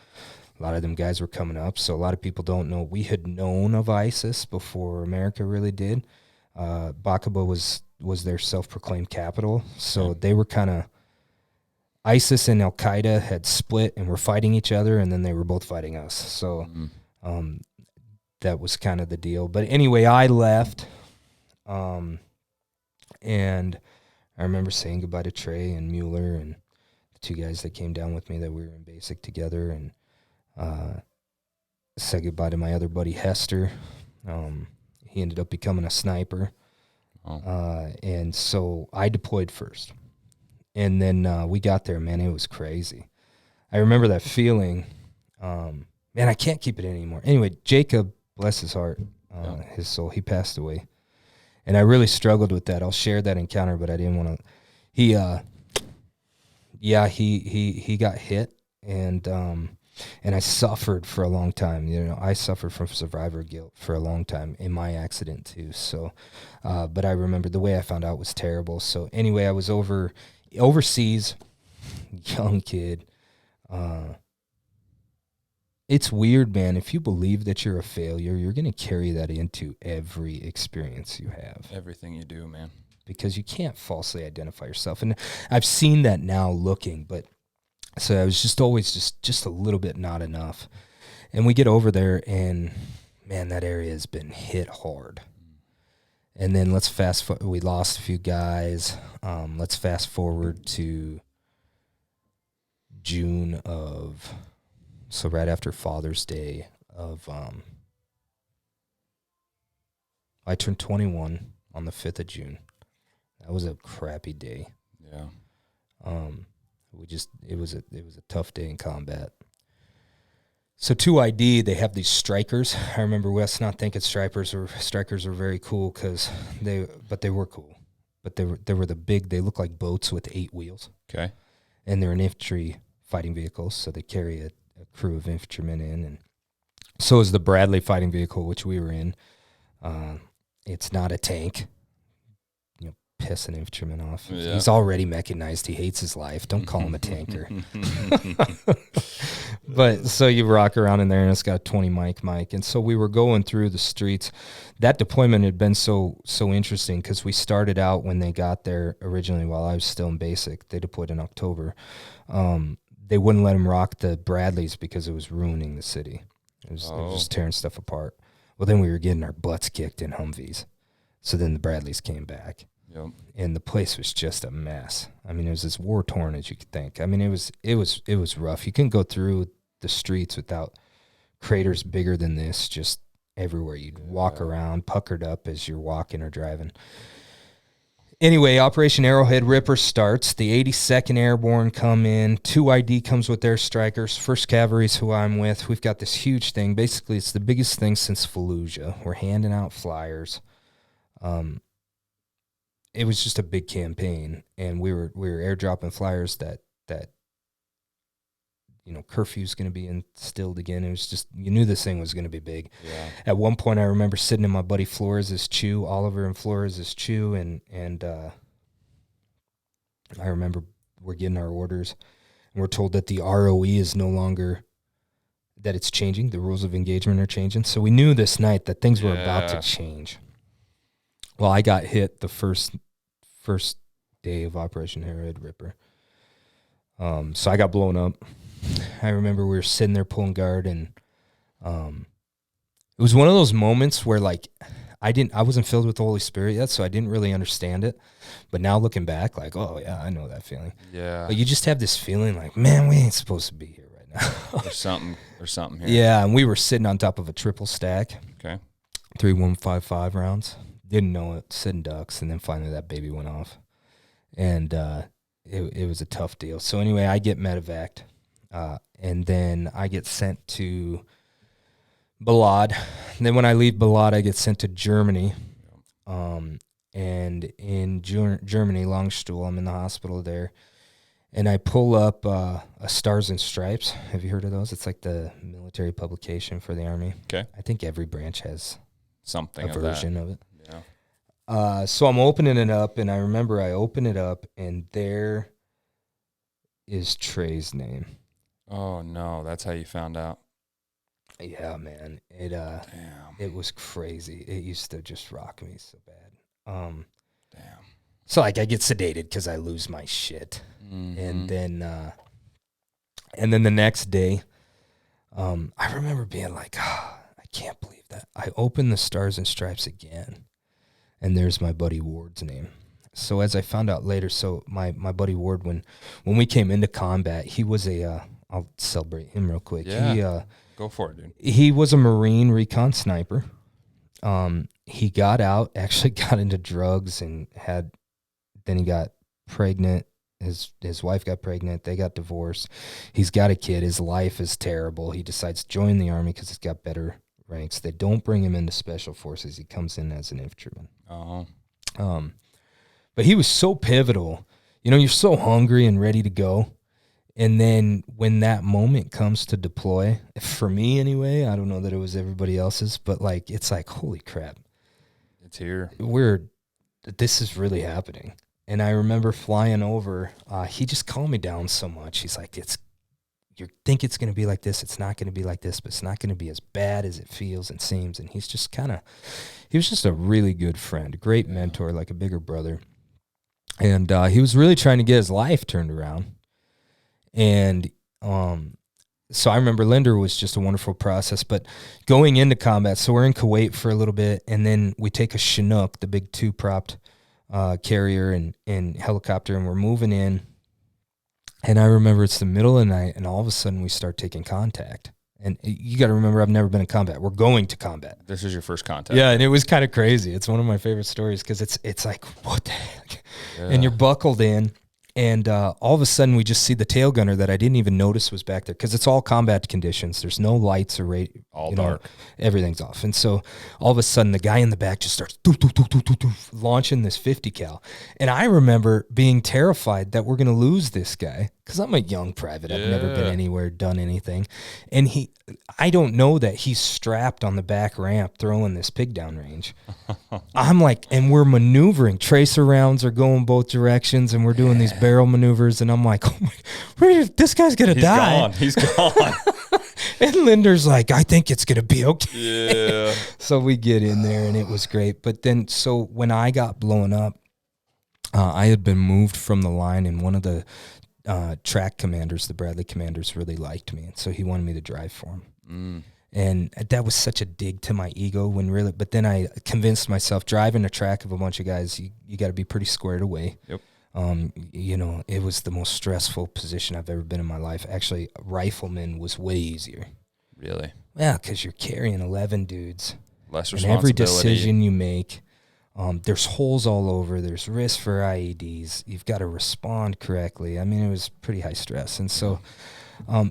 a lot of them guys were coming up. So a lot of people don't know. We had known of ISIS before America really did. Baqaba was their self-proclaimed capital. So they were kind of, ISIS and Al-Qaeda had split and were fighting each other, and then they were both fighting us. So that was kind of the deal. But anyway, I left, and I remember saying goodbye to Trey and Mueller and the two guys that came down with me that we were in basic together, and said goodbye to my other buddy Hester. He ended up becoming a sniper. And so I deployed first. And then we got there, man, it was crazy. I remember that feeling. Man, I can't keep it in anymore. Anyway, Jacob, bless his heart, his soul, he passed away. And I really struggled with that. I'll share that encounter, but I didn't want to. He got hit, and I suffered for a long time. You know, I suffered from survivor guilt for a long time in my accident too. So, but I remember the way I found out was terrible. So anyway, I was overseas, young kid. It's weird, man. If you believe that you're a failure, you're going to carry that into every experience you have. Everything you do, man. Because you can't falsely identify yourself. And I've seen that now looking, but so I was just always just a little bit not enough. And we get over there, and, man, that area has been hit hard. And then let's fast forward. We lost a few guys. Let's fast forward to June of... So right after Father's Day of, I turned 21 on the 5th of June. That was a crappy day. Yeah. It was a tough day in combat. So 2ID, they have these strikers. I remember Wes not thinking strikers were very cool they were cool. But they were the big, they look like boats with 8 wheels. Okay. And they're an infantry fighting vehicles, so they carry a crew of infantrymen in, and so is the Bradley fighting vehicle, which we were in. It's not a tank. You know, piss an infantryman off. Yeah. He's already mechanized. He hates his life. Don't call him a tanker. But so you rock around in there, and it's got a 20 mic, and so we were going through the streets. That deployment had been so interesting because we started out when they got there originally while I was still in basic. They deployed in October. They wouldn't let him rock the Bradleys because it was ruining the city. It was just tearing stuff apart. Well, then we were getting our butts kicked in Humvees. So then the Bradleys came back. Yep. And the place was just a mess. I mean, it was as war-torn as you could think. I mean, it was rough. You couldn't go through the streets without craters bigger than this just everywhere. You'd walk around puckered up as you're walking or driving. Anyway, Operation Arrowhead Ripper starts. The 82nd Airborne come in. 2ID comes with their strikers. 1st Cavalry's who I'm with. We've got this huge thing. Basically, it's the biggest thing since Fallujah. We're handing out flyers. It was just a big campaign, and we were airdropping flyers that you know, curfew's going to be instilled again. It was just, you knew this thing was going to be big. Yeah. At one point, I remember sitting in my buddy Flores' chew, Oliver and Flores' chew, and I remember we're getting our orders, and we're told that the ROE is no longer, that it's changing. The rules of engagement are changing. So we knew this night that things were about to change. Well, I got hit the first day of Operation Arrowhead Ripper. So I got blown up. I remember we were sitting there pulling guard, and it was one of those moments where, like, I wasn't filled with the Holy Spirit yet, so I didn't really understand it. But now looking back, like, oh yeah, I know that feeling. Yeah. But you just have this feeling like, man, we ain't supposed to be here right now. There's something here. Yeah, and we were sitting on top of a triple stack. Okay. 3 155 rounds. Didn't know it, sitting ducks, and then finally that baby went off. And it was a tough deal. So anyway, I get medevaced, and then I get sent to Balad. And then when I leave Balad, I get sent to Germany. And in Germany, Langstuhl, I'm in the hospital there. And I pull up a Stars and Stripes. Have you heard of those? It's like the military publication for the Army. Okay. I think every branch has Something a version of it. Yeah. So I'm opening it up, and I remember I open it up, and there is Trey's name. Oh, no. That's how you found out. Yeah, man. It was crazy. It used to just rock me so bad. Damn. So, like, I get sedated because I lose my shit. Mm-hmm. And then the next day, I remember being like, I can't believe that. I opened the Stars and Stripes again, and there's my buddy Ward's name. So as I found out later, so my buddy Ward, when we came into combat, he was I'll celebrate him real quick. Yeah. Go for it, dude. He was a Marine recon sniper. He got out, actually got into drugs, and then he got pregnant. His wife got pregnant. They got divorced. He's got a kid. His life is terrible. He decides to join the Army because he's got better ranks. They don't bring him into Special Forces. He comes in as an infantryman. But he was so pivotal. You know, you're so hungry and ready to go. And then when that moment comes to deploy, for me anyway, I don't know that it was everybody else's, but like, it's like, holy crap. It's here. This is really happening. And I remember flying over, he just calmed me down so much. He's like, you think it's going to be like this. It's not going to be like this, but it's not going to be as bad as it feels and seems. And he's just he was just a really good friend, a great mentor, like a bigger brother. And he was really trying to get his life turned around. And so I remember Linder was just a wonderful process. But going into combat, so we're in Kuwait for a little bit, and then we take a Chinook, the big 2-propped carrier and helicopter, and we're moving in. And I remember it's the middle of the night, and all of a sudden we start taking contact. And you got to remember, I've never been in combat. We're going to combat. This is your first contact. Yeah, and it was kind of crazy. It's one of my favorite stories because it's like, what the heck? Yeah. And you're buckled in, and all of a sudden we just see the tail gunner that I didn't even notice was back there because it's all combat conditions. There's no lights or radio. All dark. Everything's off. And so all of a sudden the guy in the back just starts launching this 50 cal. And I remember being terrified that we're going to lose this guy because I'm a young private. I've never been anywhere, done anything. And I don't know that he's strapped on the back ramp throwing this pig down range. I'm like, and we're maneuvering. Tracer rounds are going both directions, and we're doing these barrel maneuvers. And I'm like, oh my, this guy's going to die. He's gone. And Linder's like, I think it's going to be okay. Yeah. So we get in there, and it was great. But then, so when I got blown up, I had been moved from the line, and one of the track commanders, the Bradley commanders, really liked me. And so he wanted me to drive for him. Mm. And that was such a dig to my ego but then I convinced myself, driving a track of a bunch of guys, you got to be pretty squared away. Yep. It was the most stressful position I've ever been in my life. Actually, rifleman was way easier. Really? Yeah, because you're carrying 11 dudes. Less and responsibility. every decision you make, there's holes all over. There's risk for IEDs. You've got to respond correctly. I mean, it was pretty high stress. And so,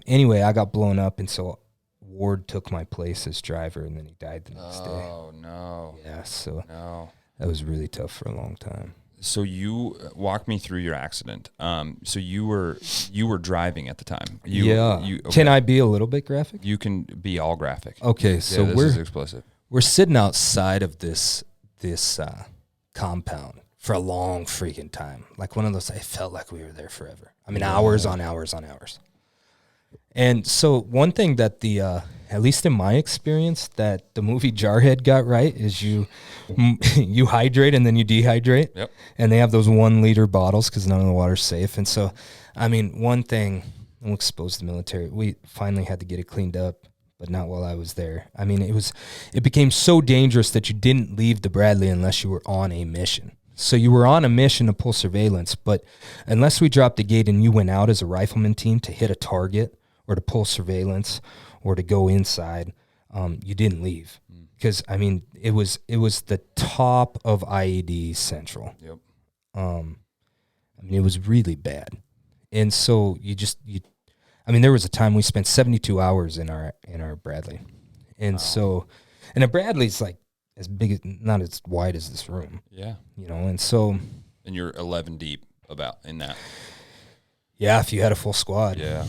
anyway, I got blown up, and so Ward took my place as driver, and then he died the next day. Oh, no. Yeah, so no. That was really tough for a long time. So you walk me through your accident. So you were driving at the time. Okay. Can I be a little bit graphic? You can be all graphic. Okay, so this is explosive. We're sitting outside of this compound for a long freaking time. Like one of those, I felt like we were there forever. I mean, hours on hours on hours. And so one thing that at least in my experience, that the movie Jarhead got right is you hydrate and then you dehydrate. Yep. And they have those 1 liter bottles because none of the water's safe. And so, I mean, one thing, I'm exposed to the military. We finally had to get it cleaned up, but not while I was there. I mean, it became so dangerous that you didn't leave the Bradley unless you were on a mission. So you were on a mission to pull surveillance, but unless we dropped the gate and you went out as a rifleman team to hit a target or to pull surveillance or to go inside, you didn't leave. Because, I mean, it was the top of IED Central. Yep. I mean, it was really bad. And so I mean, there was a time we spent 72 hours in our Bradley. And so, and a Bradley's like as big, not as wide as this room. Yeah. You know, and so. And you're 11 deep about in that. Yeah, if you had a full squad. Yeah.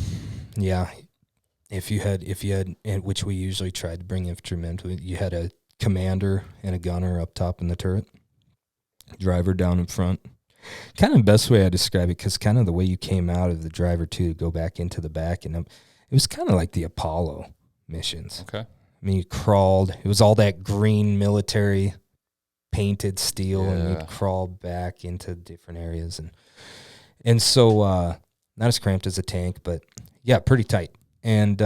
Yeah. If you had, which we usually tried to bring infantrymen to, you had a commander and a gunner up top in the turret, driver down in front. Kind of the best way I describe it, because kind of the way you came out of the driver to go back into the back, and it was kind of like the Apollo missions. Okay. I mean, you crawled. It was all that green military painted steel, and you'd crawl back into different areas, and so not as cramped as a tank, but yeah, pretty tight. And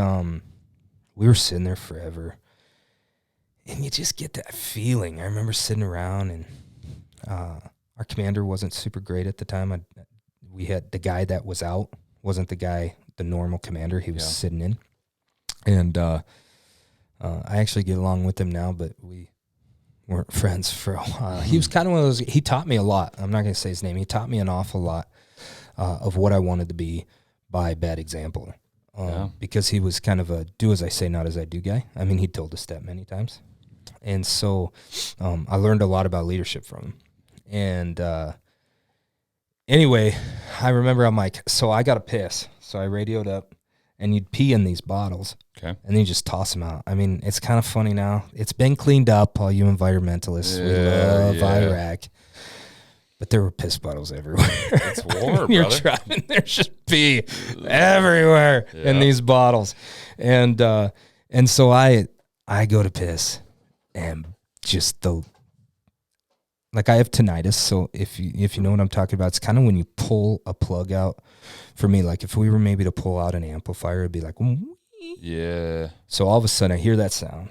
we were sitting there forever, and you just get that feeling. I remember sitting around, and our commander wasn't super great at the time. We had the guy that was out, wasn't the normal commander he was sitting in. And I actually get along with him now, but we weren't friends for a while. He was kind of one of those, he taught me a lot. I'm not going to say his name. He taught me an awful lot of what I wanted to be by bad example. Because he was kind of a do as I say, not as I do guy. I mean, he told us that many times. And so I learned a lot about leadership from him. And anyway, I remember I'm like, so I got to piss. So I radioed up, and you'd pee in these bottles. Okay. And then you just toss them out. I mean, it's kind of funny now. It's been cleaned up, all you environmentalists. We love Iraq. But there were piss bottles everywhere. It's war, You're brother. driving, there's just pee everywhere in these bottles. And so I go to piss, and just like I have tinnitus, so if you know what I'm talking about, it's kind of when you pull a plug out. For me, like if we were maybe to pull out an amplifier, it'd be like, yeah. So all of a sudden I hear that sound,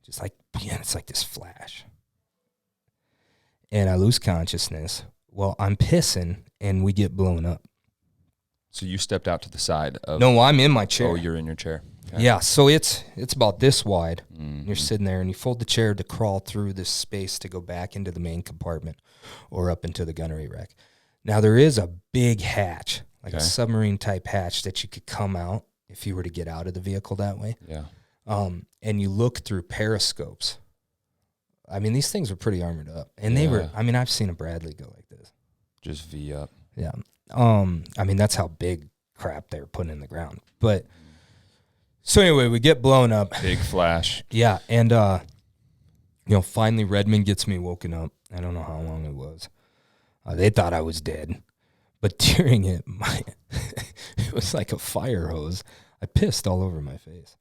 just like, it's like this flash. And I lose consciousness. Well, I'm pissing, and we get blown up. So you stepped out to the side of... No, I'm in my chair. Oh, you're in your chair. Okay. Yeah, so it's about this wide. Mm-hmm. You're sitting there, and you fold the chair to crawl through this space to go back into the main compartment or up into the gunnery rack. Now, there is a big hatch, like a submarine-type hatch that you could come out if you were to get out of the vehicle that way. Yeah. And you look through periscopes. I mean, these things were pretty armored up. And they were, I mean, I've seen a Bradley go like this. Just V up. Yeah. I mean, that's how big crap they were putting in the ground. But... So anyway, we get blown up. Big flash. Yeah, and finally Redmond gets me woken up. I don't know how long it was. They thought I was dead, but during it, it was like a fire hose. I pissed all over my face,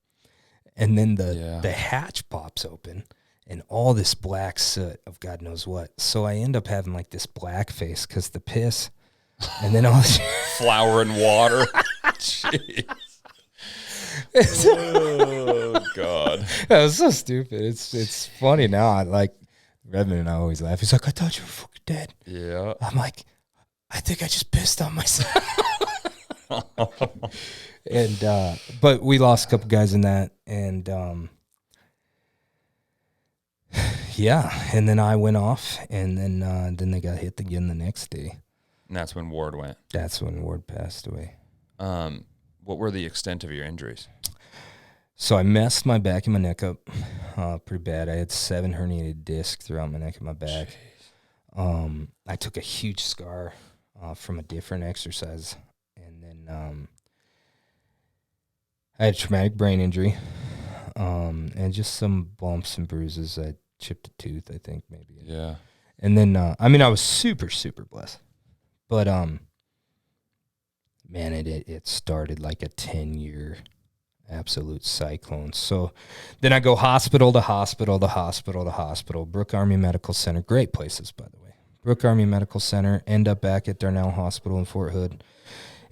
and then the hatch pops open, and all this black soot of God knows what. So I end up having like this black face because the piss, and then all this flour and water. Jeez. Oh God, that was so stupid. It's funny now. I like Redmond and I always laugh. He's like, I thought you were fucking dead. Yeah. I'm like, I think I just pissed on myself. And but we lost a couple guys in that, and and then I went off, and then they got hit again the next day. And that's when Ward went. That's when Ward passed away. What were the extent of your injuries? So I messed my back and my neck up pretty bad. I had 7 herniated discs throughout my neck and my back. I took a huge scar from a different exercise. And then I had a traumatic brain injury and just some bumps and bruises. I chipped a tooth, I think, maybe. Yeah. And then, I mean, I was super, super blessed. But man, it started like a 10-year absolute cyclone. So then I go hospital to hospital to hospital to hospital. Brooke Army Medical Center, great places, by the way. Brooke Army Medical Center, end up back at Darnell Hospital in Fort Hood.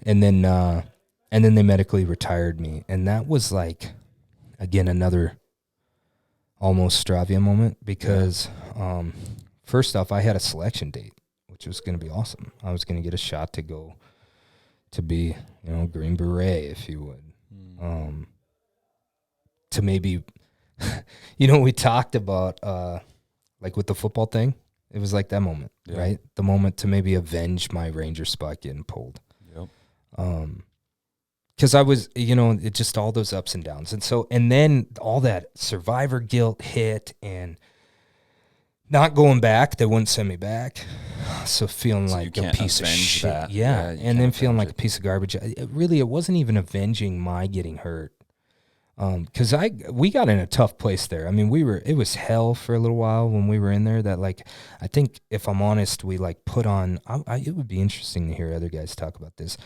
And then they medically retired me. And that was like, again, another almost Stravia moment because first off, I had a selection date, which was going to be awesome. I was going to get a shot to go to be, Green Beret, if you would. To maybe, we talked about, like with the football thing, it was like that moment, right? The moment to maybe avenge my Ranger spot getting pulled. Yep. Because I was, it just all those ups and downs. And then all that survivor guilt hit and not going back, they wouldn't send me back. So feeling like a piece of shit. That. Yeah. And then feeling like a piece of garbage. It wasn't even avenging my getting hurt. Because we got in a tough place there. I mean, it was hell for a little while when we were in there. That like, I think if I'm honest, we like put on. It would be interesting to hear other guys talk about this.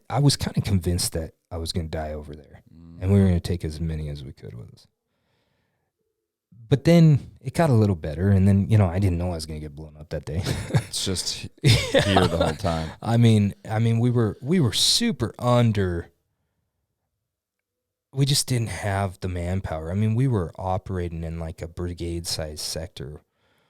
I was kind of convinced that I was going to die over there, and we were going to take as many as we could with us. But then it got a little better, and then I didn't know I was going to get blown up that day. It's just here the whole time. I mean, we were super under. We just didn't have the manpower. I mean, we were operating in like a brigade-sized sector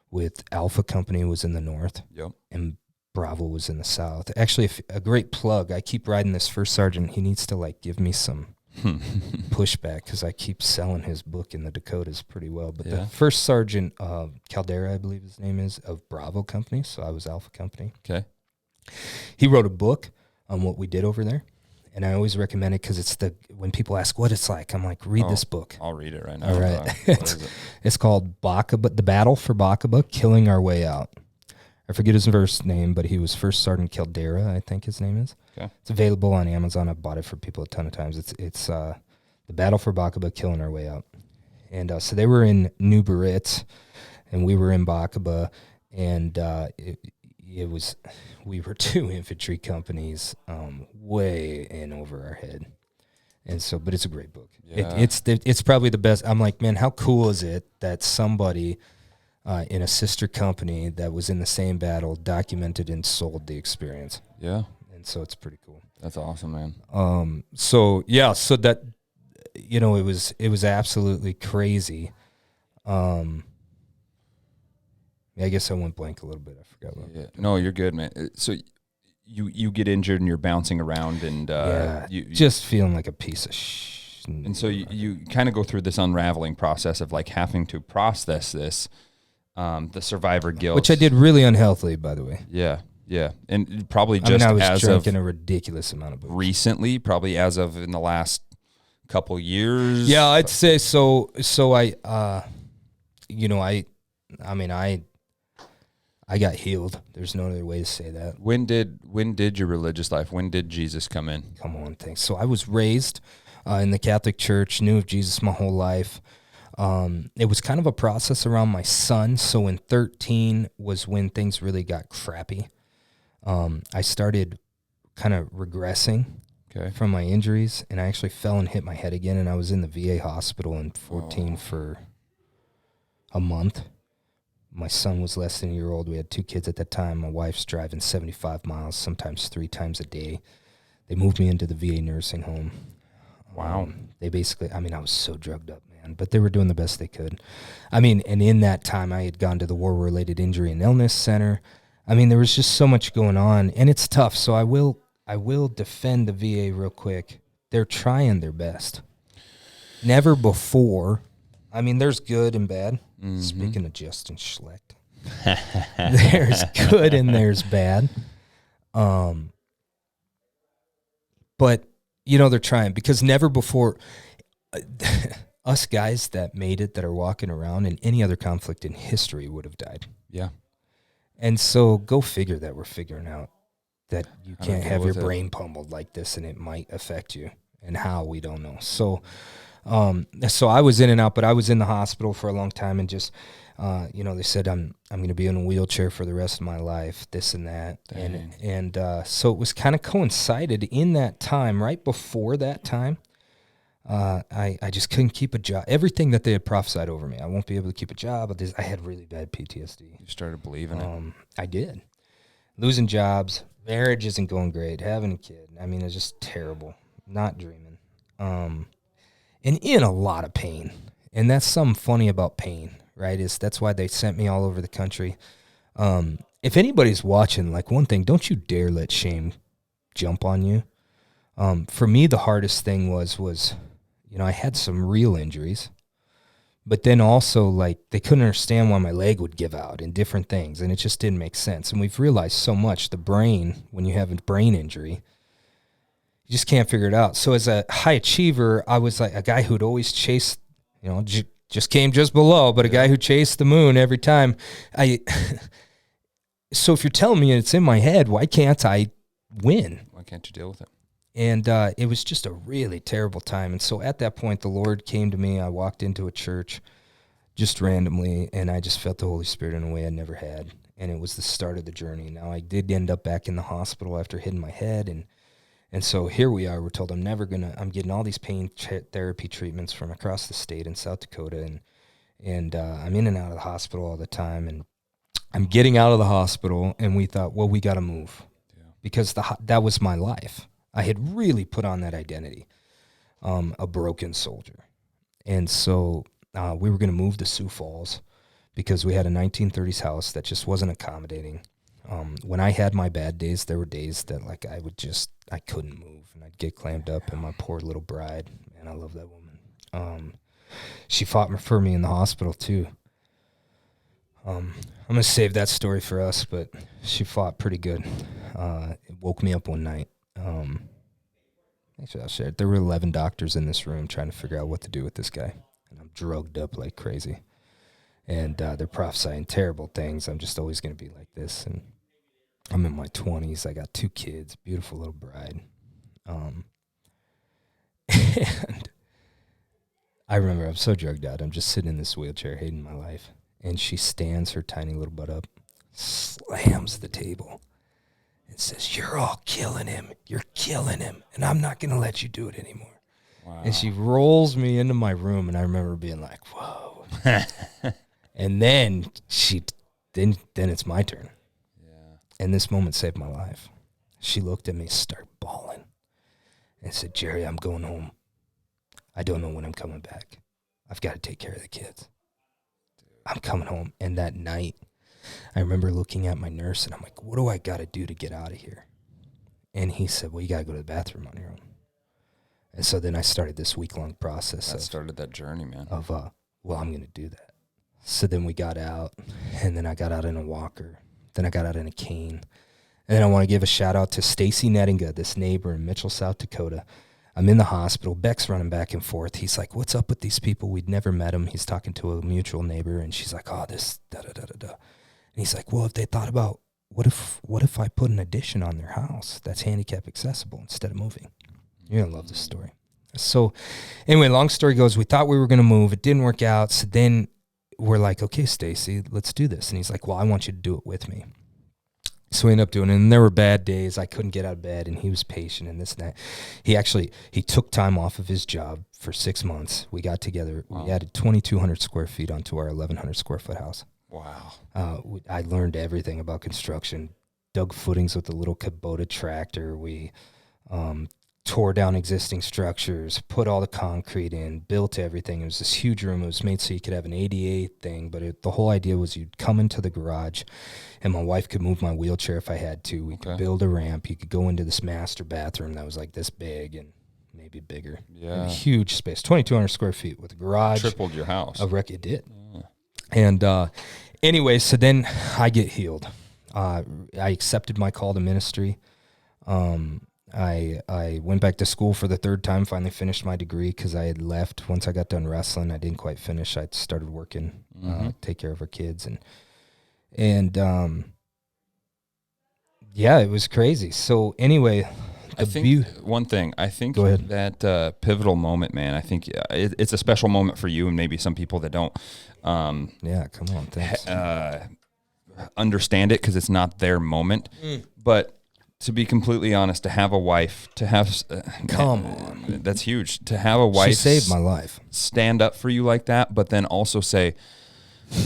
with Alpha Company was in the north and Bravo was in the south. Actually, a great plug. I keep riding this first sergeant. He needs to like give me some pushback because I keep selling his book in the Dakotas pretty well. But the first sergeant, Caldera, I believe his name is, of Bravo Company, so I was Alpha Company. Okay. He wrote a book on what we did over there. And I always recommend it because when people ask what it's like, I'm like, read this book. I'll read it right now. All right. It's called The Battle for Bakaba, Killing Our Way Out. I forget his first name, but he was First Sergeant Caldera, I think his name is. Okay. It's available on Amazon. I've bought it for people a ton of times. It's The Battle for Bakaba, Killing Our Way Out. And so they were in New Biarritz, and we were in Bakaba, and we were two infantry companies way in over our head. And so, but it's a great book. Yeah. It's probably the best. I'm like, man, how cool is it that somebody in a sister company that was in the same battle documented and sold the experience? Yeah. And so it's pretty cool. That's awesome, man. So that, it was absolutely crazy. I guess I went blank a little bit. I forgot what. Yeah. No, you're good, man. So you get injured and you're bouncing around and you just feeling like a piece of shit. And so you kind of go through this unraveling process of like having to process this, the survivor guilt, which I did really unhealthily, by the way. Yeah, yeah, and probably just I was as drinking of a ridiculous amount of booze. Recently, probably as of in the last couple years. Yeah, I'd say so. So I got healed. There's no other way to say that. When did your religious life? When did Jesus come in? Come on, thanks. So I was raised in the Catholic Church, knew of Jesus my whole life. It was kind of a process around my son. So in 13 was when things really got crappy. I started kind of regressing from my injuries, and I actually fell and hit my head again, and I was in the VA hospital in 14 for a month. My son was less than a year old. We had 2 kids at that time. My wife's driving 75 miles, sometimes 3 times a day. They moved me into the VA nursing home. Wow. They basically, I was so drugged up, man, but they were doing the best they could. And in that time, I had gone to the War-Related Injury and Illness Center. There was just so much going on, and it's tough. So I will defend the VA real quick. They're trying their best. Never before. There's good and bad. Mm-hmm. Speaking of Justin Schlecht, there's good and there's bad. But, they're trying because never before us guys that made it, that are walking around in any other conflict in history would have died. Yeah. And so go figure that we're figuring out that you can't have your brain pummeled like this and it might affect you, and how, we don't know. So I was in and out, but I was in the hospital for a long time, and just, they said, I'm going to be in a wheelchair for the rest of my life, this and that. Dang. And so it was kind of coincided in that time, right before that time. I just couldn't keep a job. Everything that they had prophesied over me, I won't be able to keep a job. I had really bad PTSD. You started believing it. I did. Losing jobs, marriage isn't going great, having a kid. I mean, it's just terrible. Not dreaming. And in a lot of pain. And that's something funny about pain, right? That's why they sent me all over the country. If anybody's watching, like, one thing, don't you dare let shame jump on you. For me, the hardest thing was, you know, I had some real injuries, but then also, like, they couldn't understand why my leg would give out and different things, and it just didn't make sense. And we've realized so much, the brain, when you have a brain injury, you just can't figure it out. So as a high achiever, I was like a guy who'd always chase, you know, just came just below, but a guy who chased the moon every time. So if you're telling me it's in my head, why can't I win? Why can't you deal with it? And it was just a really terrible time. And so at that point, the Lord came to me. I walked into a church just randomly, and I just felt the Holy Spirit in a way I never had. And it was the start of the journey. Now, I did end up back in the hospital after hitting my head. And so here we are. We're told I'm getting all these pain therapy treatments from across the state in South Dakota. And I'm in and out of the hospital all the time. And I'm getting out of the hospital, and we thought, well, we got to move. Yeah. Because that was my life. I had really put on that identity, a broken soldier. And so we were going to move to Sioux Falls because we had a 1930s house that just wasn't accommodating. When I had my bad days, there were days that, like, I couldn't move, and I'd get clammed up, and my poor little bride, man, I love that woman. She fought for me in the hospital too. I'm going to save that story for us, but she fought pretty good. It woke me up one night. Actually, I'll share it. There were 11 doctors in this room trying to figure out what to do with this guy. And I'm drugged up like crazy. And they're prophesying terrible things. I'm just always going to be like this. And I'm in my 20s. I got 2 kids, beautiful little bride. And I remember I'm so drugged out. I'm just sitting in this wheelchair, hating my life. And she stands her tiny little butt up, slams the table, and says, "You're all killing him. You're killing him. And I'm not going to let you do it anymore." Wow. And she rolls me into my room, and I remember being like, whoa. And then then it's my turn. Yeah. And this moment saved my life. She looked at me, started bawling, and said, "Jerry, I'm going home. I don't know when I'm coming back. I've got to take care of the kids. I'm coming home." And that night, I remember looking at my nurse, and I'm like, "What do I got to do to get out of here?" And he said, "Well, you got to go to the bathroom on your own." And so then I started this week-long process. That started that journey, man. Well, I'm going to do that. So then we got out, and then I got out in a walker. Then I got out in a cane. And then I want to give a shout-out to Stacy Nettinga, this neighbor in Mitchell, South Dakota. I'm in the hospital. Beck's running back and forth. He's like, "What's up with these people? We'd never met him." He's talking to a mutual neighbor, and she's like, "Oh, this da-da-da-da-da." And he's like, "Well, if they thought about, what if I put an addition on their house that's handicap accessible instead of moving?" You're going to love this story. So anyway, long story goes, we thought we were going to move. It didn't work out. So then we're like, "Okay, Stacy, let's do this." And he's like, "Well, I want you to do it with me." So we ended up doing it, and there were bad days. I couldn't get out of bed, and he was patient and this and that. He took time off of his job for 6 months. We got together. Wow. We added 2,200 square feet onto our 1,100 square foot house. Wow. I learned everything about construction, dug footings with a little Kubota tractor. We tore down existing structures, put all the concrete in, built everything. It was this huge room. It was made so you could have an ADA thing, but the whole idea was you'd come into the garage, and my wife could move my wheelchair if I had to. We could build a ramp. You could go into this master bathroom that was like this big and maybe bigger. Yeah. Huge space, 2,200 square feet with a garage. Tripled your house. It did. Yeah. And anyway, so then I get healed. I accepted my call to ministry. I went back to school for the 3rd time, finally finished my degree because I had left. Once I got done wrestling, I didn't quite finish. I started working, take care of our kids. And yeah, it was crazy. So anyway, one thing, I think Go ahead. that pivotal moment, man, I think it's a special moment for you and maybe some people that don't. Yeah, come on, thanks. understand it because it's not their moment. But to be completely honest, to have a wife, to have Come on, that's huge. To have a wife she saved my life. Stand up for you like that, but then also say,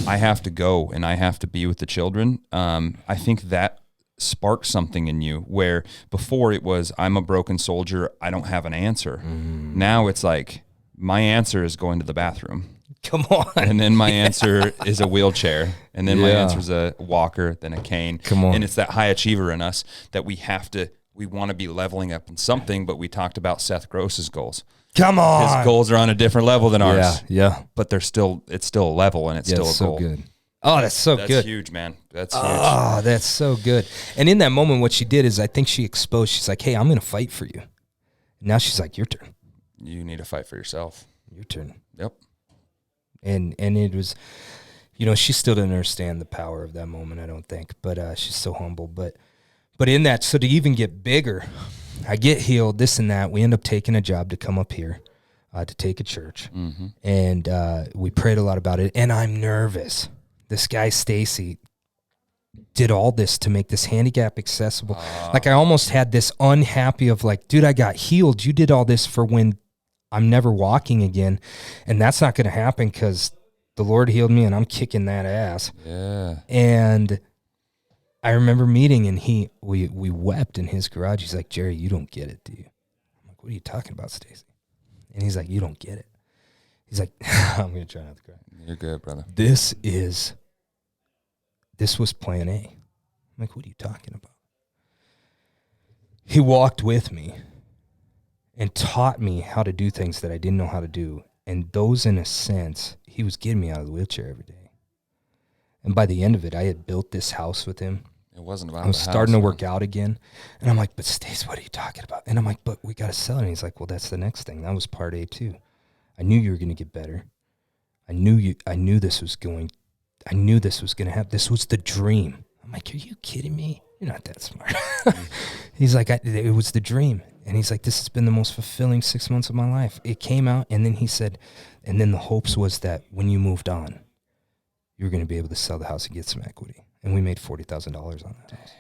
I have to go and I have to be with the children. I think that sparked something in you where before it was, I'm a broken soldier, I don't have an answer. Now it's like, my answer is going to the bathroom. Come on. And then my answer is a wheelchair. And then my answer is a walker, then a cane. Come on. And it's that high achiever in us that we want to be leveling up in something, but we talked about Seth Gross's goals. Come on. His goals are on a different level than ours. Yeah. But it's still a level and it's still a so goal. Good. Oh, that's so good. That's huge, man. That's huge. Oh, that's so good. And in that moment, what she did is I think she exposed, she's like, hey, I'm going to fight for you. Now she's like, your turn. You need to fight for yourself. Your turn. Yep. And it was, you know, she still didn't understand the power of that moment, I don't think. But she's so humble. But in that, so to even get bigger, I get healed, this and that. We end up taking a job to come up here to take a church. And we prayed a lot about it. And I'm nervous. This guy, Stacy, did all this to make this handicap accessible. Like I almost had this unhappy of like, dude, I got healed. You did all this for when I'm never walking again. And that's not going to happen because the Lord healed me and I'm kicking that ass. Yeah. And I remember meeting and we wept in his garage. He's like, Jerry, you don't get it, do you? I'm like, what are you talking about, Stacy? And he's like, you don't get it. He's like, I'm going to try not to cry. You're good, brother. This was plan A. I'm like, what are you talking about? He walked with me and taught me how to do things that I didn't know how to do. And those, in a sense, he was getting me out of the wheelchair every day. And by the end of it, I had built this house with him. It wasn't about I was starting to work out again. And I'm like, but Stace, what are you talking about? And I'm like, but we got to sell it. And he's like, well, that's the next thing. That was part A too. I knew you were going to get better. I knew this was going to happen. This was the dream. I'm like, are you kidding me? You're not that smart. He's like, it was the dream. And he's like, this has been the most fulfilling 6 months of my life. It came out, and then he said, and then the hopes was that when you moved on, you were going to be able to sell the house and get some equity. And we made $40,000 on that house.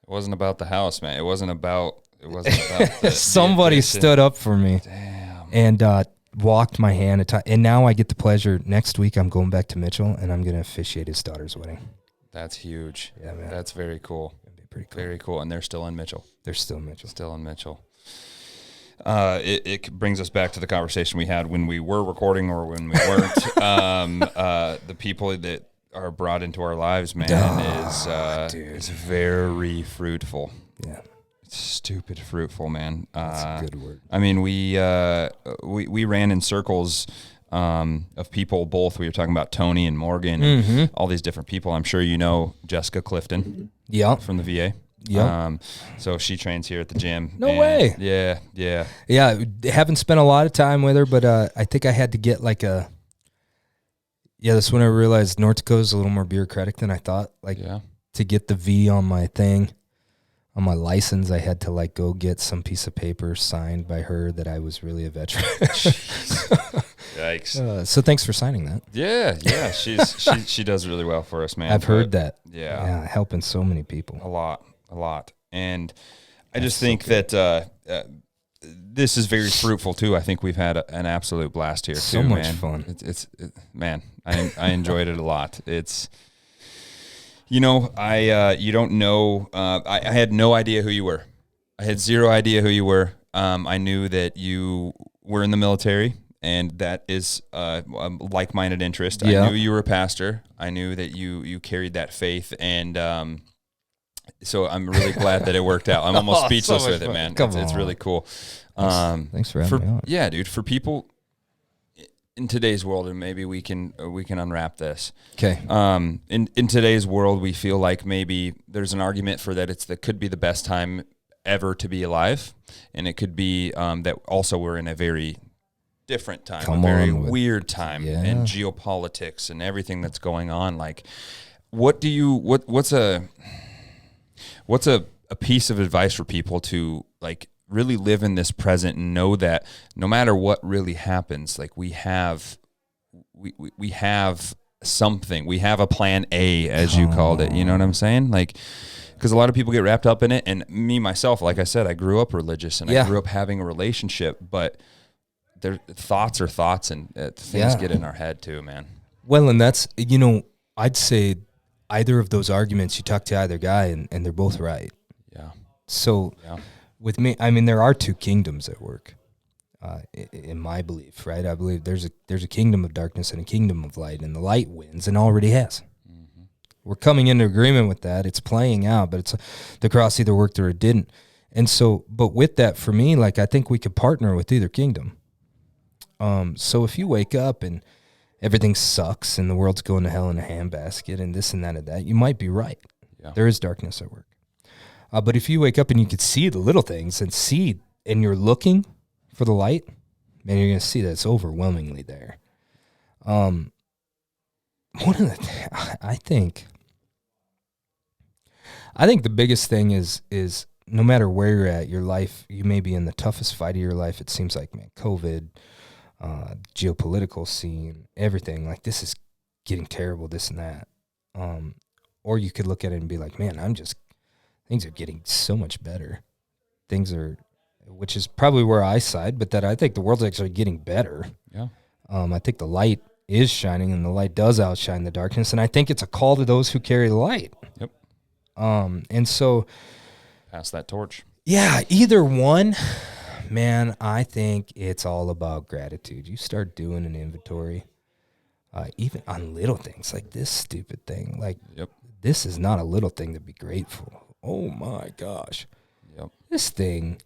It wasn't about the house, man. It wasn't about the Somebody stood up for me. Damn. And walked my hand. And now I get the pleasure. Next week, I'm going back to Mitchell, and I'm going to officiate his daughter's wedding. That's huge. Yeah, man. That's very cool. That'd be pretty cool. Very cool. And they're still in Mitchell. They're still in Mitchell. Still in Mitchell. It brings us back to the conversation we had when we were recording or when we weren't. The people that are brought into our lives, man, is very fruitful. Yeah. It's stupid fruitful, man. That's a good word. I mean, we ran in circles of people, both. We were talking about Tony and Morgan and all these different people. I'm sure you know Jessica Clifton from the VA. Yeah. So she trains here at the gym. No way. Yeah. Yeah, haven't spent a lot of time with her, but I think I had to get like a... Yeah, that's when I realized North Dakota's a little more bureaucratic than I thought. Like, to get the V on my thing, on my license, I had to like go get some piece of paper signed by her that I was really a veteran. Yikes. So thanks for signing that. Yeah. She does really well for us, man. I've heard that. Yeah. Helping so many people. A lot. And I just think that this is very fruitful too. I think we've had an absolute blast here. So too, much man. fun. Man, I enjoyed it a lot. It's, you know, you don't know, I had no idea who you were. I had zero idea who you were. I knew that you were in the military, and that is a like-minded interest. Yeah. I knew you were a pastor. I knew that you carried that faith, and so I'm really glad that it worked out. I'm almost speechless with it, man. It's really cool. Thanks for having me on. Yeah, dude. For people in today's world, and maybe we can unwrap this. Okay. In today's world, we feel like maybe there's an argument for that could be the best time ever to be alive, and it could be that also we're in a very different time, a very weird time, and geopolitics and everything that's going on. Like, what's a piece of advice for people to like really live in this present and know that no matter what really happens, like we have something. We have a plan A, as you called it. You know what I'm saying? Like, because a lot of people get wrapped up in it. And me, myself, like I said, I grew up religious and I grew up having a relationship, but their thoughts are thoughts, and things get in our head too, man. Well, and that's, I'd say either of those arguments, you talk to either guy and they're both right. Yeah. So with me, I mean, there are two kingdoms at work. In my belief, right? I believe there's a kingdom of darkness and a kingdom of light, and the light wins and already has. Mm-hmm. We're coming into agreement with that. It's playing out, but the cross either worked or it didn't. And so, but with that, for me, like, I think we could partner with either kingdom. So if you wake up and everything sucks and the world's going to hell in a handbasket and this and that and that, you might be right. Yeah. There is darkness at work. But if you wake up and you could see the little things and you're looking for the light, man, you're going to see that it's overwhelmingly there. I think the biggest thing is no matter where you're at, your life, you may be in the toughest fight of your life. It seems like, man, COVID, geopolitical scene, everything, like, this is getting terrible, this and that. Or you could look at it and be like, man, things are getting so much better. Which is probably where I side, but that I think the world's actually getting better. Yeah. I think the light is shining, and the light does outshine the darkness, and I think it's a call to those who carry the light. Yep. And so, pass that torch. Yeah, either one, man. I think it's all about gratitude. You start doing an inventory, even on little things like this stupid thing. Like, This is not a little thing to be grateful. Oh my gosh. Yep. This thing,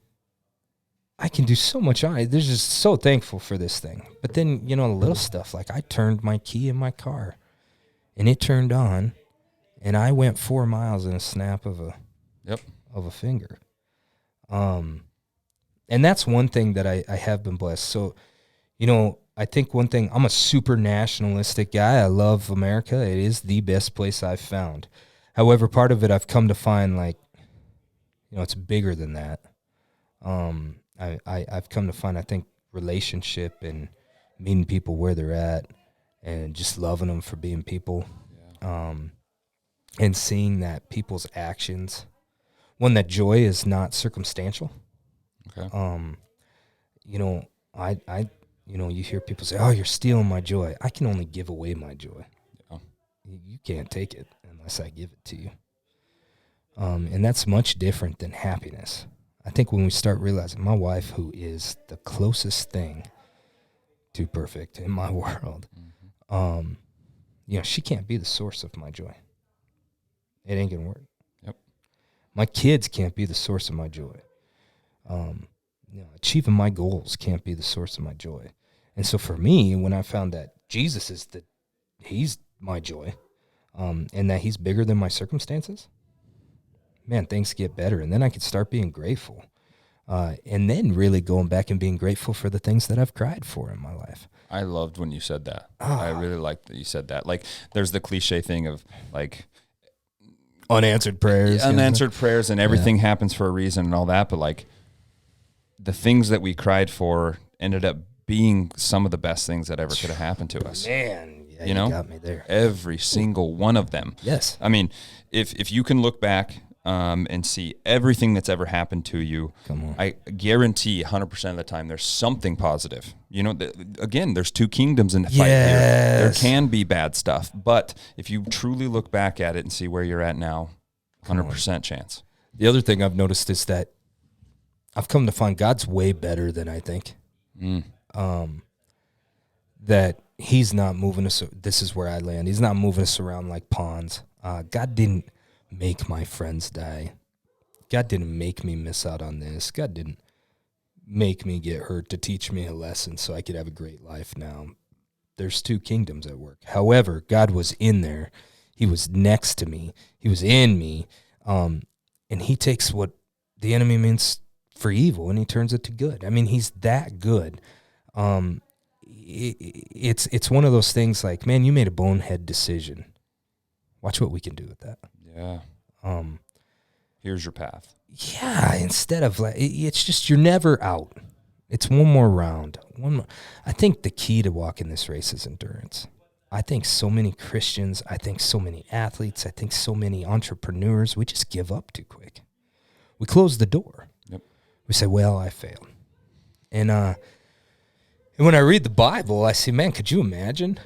I can do so much on it. They're just so thankful for this thing. But then, the little stuff, like I turned my key in my car and it turned on and I went 4 miles in a snap of a finger. And that's one thing that I have been blessed. So, I think one thing, I'm a super nationalistic guy. I love America. It is the best place I've found. However, part of it I've come to find, like, it's bigger than that. I've come to find, I think, relationship and meeting people where they're at and just loving them for being people. Yeah. And seeing that people's actions, one, that joy is not circumstantial. Okay. You hear people say, oh, you're stealing my joy. I can only give away my joy. Yeah. You can't take it unless I give it to you. And that's much different than happiness. I think when we start realizing, my wife, who is the closest thing to perfect in my world, she can't be the source of my joy. It ain't gonna work. Yep. My kids can't be the source of my joy. Achieving my goals can't be the source of my joy. And so for me, when I found that Jesus he's my joy, and that he's bigger than my circumstances, man, things get better. And then I could start being grateful. And then really going back and being grateful for the things that I've cried for in my life. I loved when you said that. I really liked that you said that. Like, there's the cliche thing of, like, unanswered prayers. Unanswered prayers, and everything happens for a reason and all that. But, like, the things that we cried for ended up being some of the best things that ever could have happened to us. Man, you got me there. Every single one of them. Yes. I mean, if you can look back and see everything that's ever happened to you, I guarantee 100% of the time there's something positive. Again, there's two kingdoms in the fight here. There can be bad stuff, but if you truly look back at it and see where you're at now, 100% chance. The other thing I've noticed is that I've come to find God's way better than I think. That he's not moving us. This is where I land. He's not moving us around like pawns. God didn't make my friends die. God didn't make me miss out on this. God didn't make me get hurt to teach me a lesson so I could have a great life now. There's two kingdoms at work. However, God was in there. He was next to me. He was in me. And he takes what the enemy means for evil and he turns it to good. I mean, he's that good. It's one of those things like, man, you made a bonehead decision. Watch what we can do with that. Yeah. Here's your path. Yeah. Instead of like, it's just, you're never out. It's one more round. I think the key to walking this race is endurance. I think so many Christians, I think so many athletes, I think so many entrepreneurs, we just give up too quick. We close the door. Yep. We say, well, I failed. And when I read the Bible, I say, man, could you imagine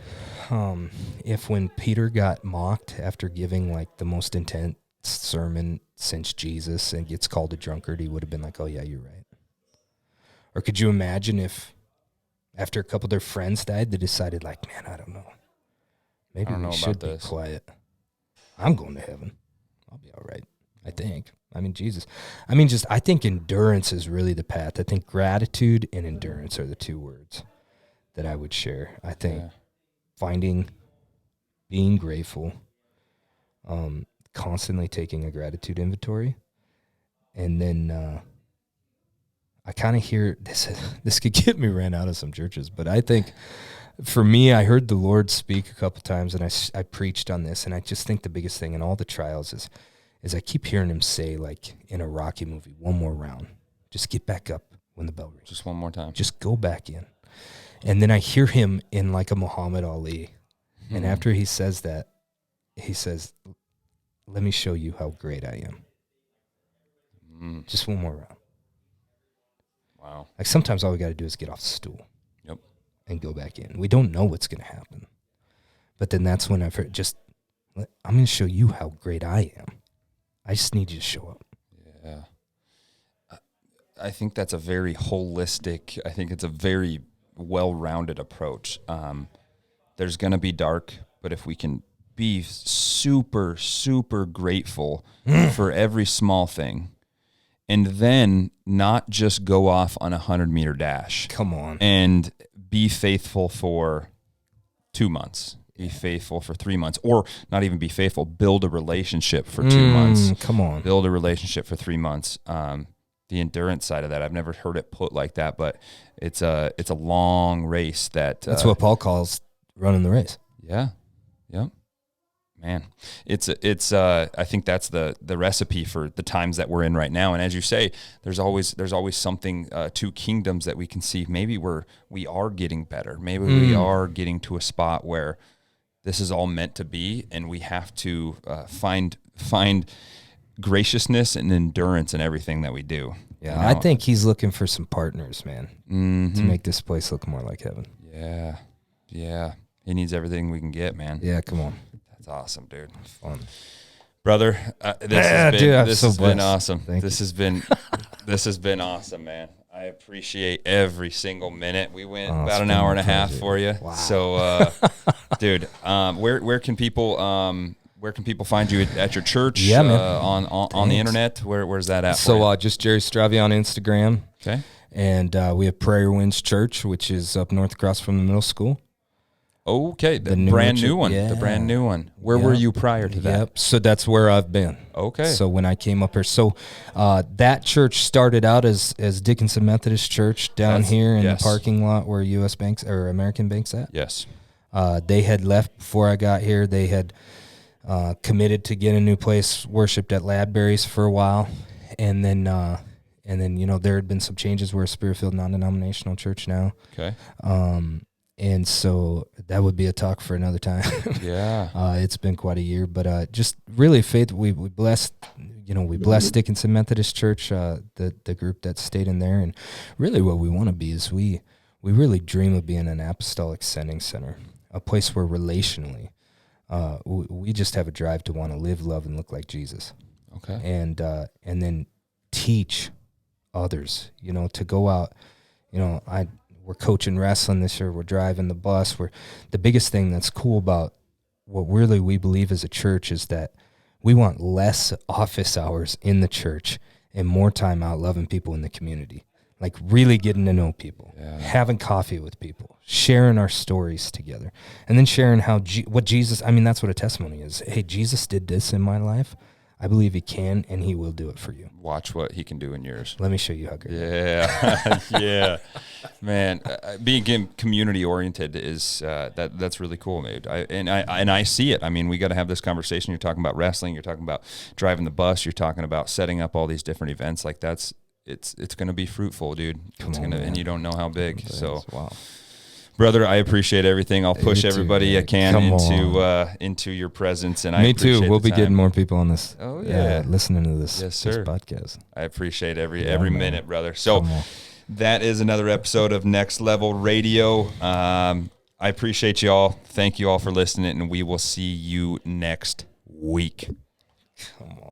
if when Peter got mocked after giving like the most intense sermon since Jesus and gets called a drunkard, he would have been like, oh, yeah, you're right. Or could you imagine if after a couple of their friends died, they decided like, man, I don't know. Maybe we should be quiet. I'm going to heaven. I'll be all right, I think. I mean, Jesus. I mean, I think endurance is really the path. I think gratitude and endurance are the two words that I would share. I think being grateful, constantly taking a gratitude inventory, and then I kind of hear this could get me ran out of some churches, but I think for me, I heard the Lord speak a couple times, and I preached on this, and I just think the biggest thing in all the trials is I keep hearing him say, like in a Rocky movie, one more round. Just get back up when the bell rings. Just one more time. Just go back in. And then I hear him in like a Muhammad Ali. And after he says that, he says, let me show you how great I am. Just one more round. Wow. Like sometimes all we got to do is get off the stool. Yep. And go back in. We don't know what's going to happen. But then that's when I'm going to show you how great I am. I just need you to show up. Yeah. I think that's a very holistic, I think it's a very well-rounded approach. There's going to be dark, but if we can be super, super grateful for every small thing, and then not just go off on a 100-meter dash. Come on. And be faithful for 2 months. Be faithful for 3 months, or not even be faithful. Build a relationship for 2 months. Come on. Build a relationship for 3 months. The endurance side of that, I've never heard it put like that, but it's a long race. That's what Paul calls running the race. Yeah. Yep. Man, it's I think that's the recipe for the times that we're in right now. And as you say, there's always something to kingdoms that we can see. Maybe we are getting better. Maybe we are getting to a spot where this is all meant to be, and we have to find graciousness and endurance in everything that we do. Yeah, I think he's looking for some partners, man, to make this place look more like heaven. Yeah, yeah. He needs everything we can get, man. Yeah, come on. That's awesome, dude. Fun. Brother, this has been awesome. This has been awesome, man. I appreciate every single minute. We went about an hour and a half for you. Wow. So, dude, where can people find you at your church? Yeah, man. On the internet? Where's that at? So just Jerry Stravia on Instagram. Okay. And we have Prayer Winds Church, which is up north across from the middle school. Okay, the brand new one. Yeah. The brand new one. Where were you prior to that? Yep. So that's where I've been. Okay. So when I came up here, that church started out as Dickinson Methodist Church down here in the parking lot where U.S. Banks or American Bank's at. Yes. They had left before I got here. They had committed to get a new place, worshipped at Ladberry's for a while, and then there had been some changes. We're a Spirit-filled non-denominational church now. Okay. And so that would be a talk for another time. Yeah. It's been quite a year, but just really faith. We blessed Dickinson Methodist Church, the group that stayed in there, and really what we want to be is we really dream of being an apostolic sending center, a place where relationally, we just have a drive to want to live, love, and look like Jesus. Okay. And then teach others, to go out, we're coaching wrestling this year. We're driving the bus. The biggest thing that's cool about what really we believe as a church is that we want less office hours in the church and more time out loving people in the community, like really getting to know people, having coffee with people, sharing our stories together, and then sharing what Jesus, that's what a testimony is. Hey, Jesus did this in my life. I believe he can, and he will do it for you. Watch what he can do in yours. Let me show you how great. Yeah, yeah, man. Being community oriented is that's really cool, mate. I see it. We got to have this conversation. You're talking about wrestling. You're talking about driving the bus. You're talking about setting up all these different events. Like it's going to be fruitful, dude. And you don't know how big. So wow. Brother, I appreciate everything. I'll push everybody I can into your presence, and I appreciate too. We'll be time. getting more people on this. Oh yeah, listening to this, yes, this sir. podcast. I appreciate every minute, brother. So that is another episode of Next Level Radio. I appreciate you all. Thank you all for listening, and we will see you next week. Come on.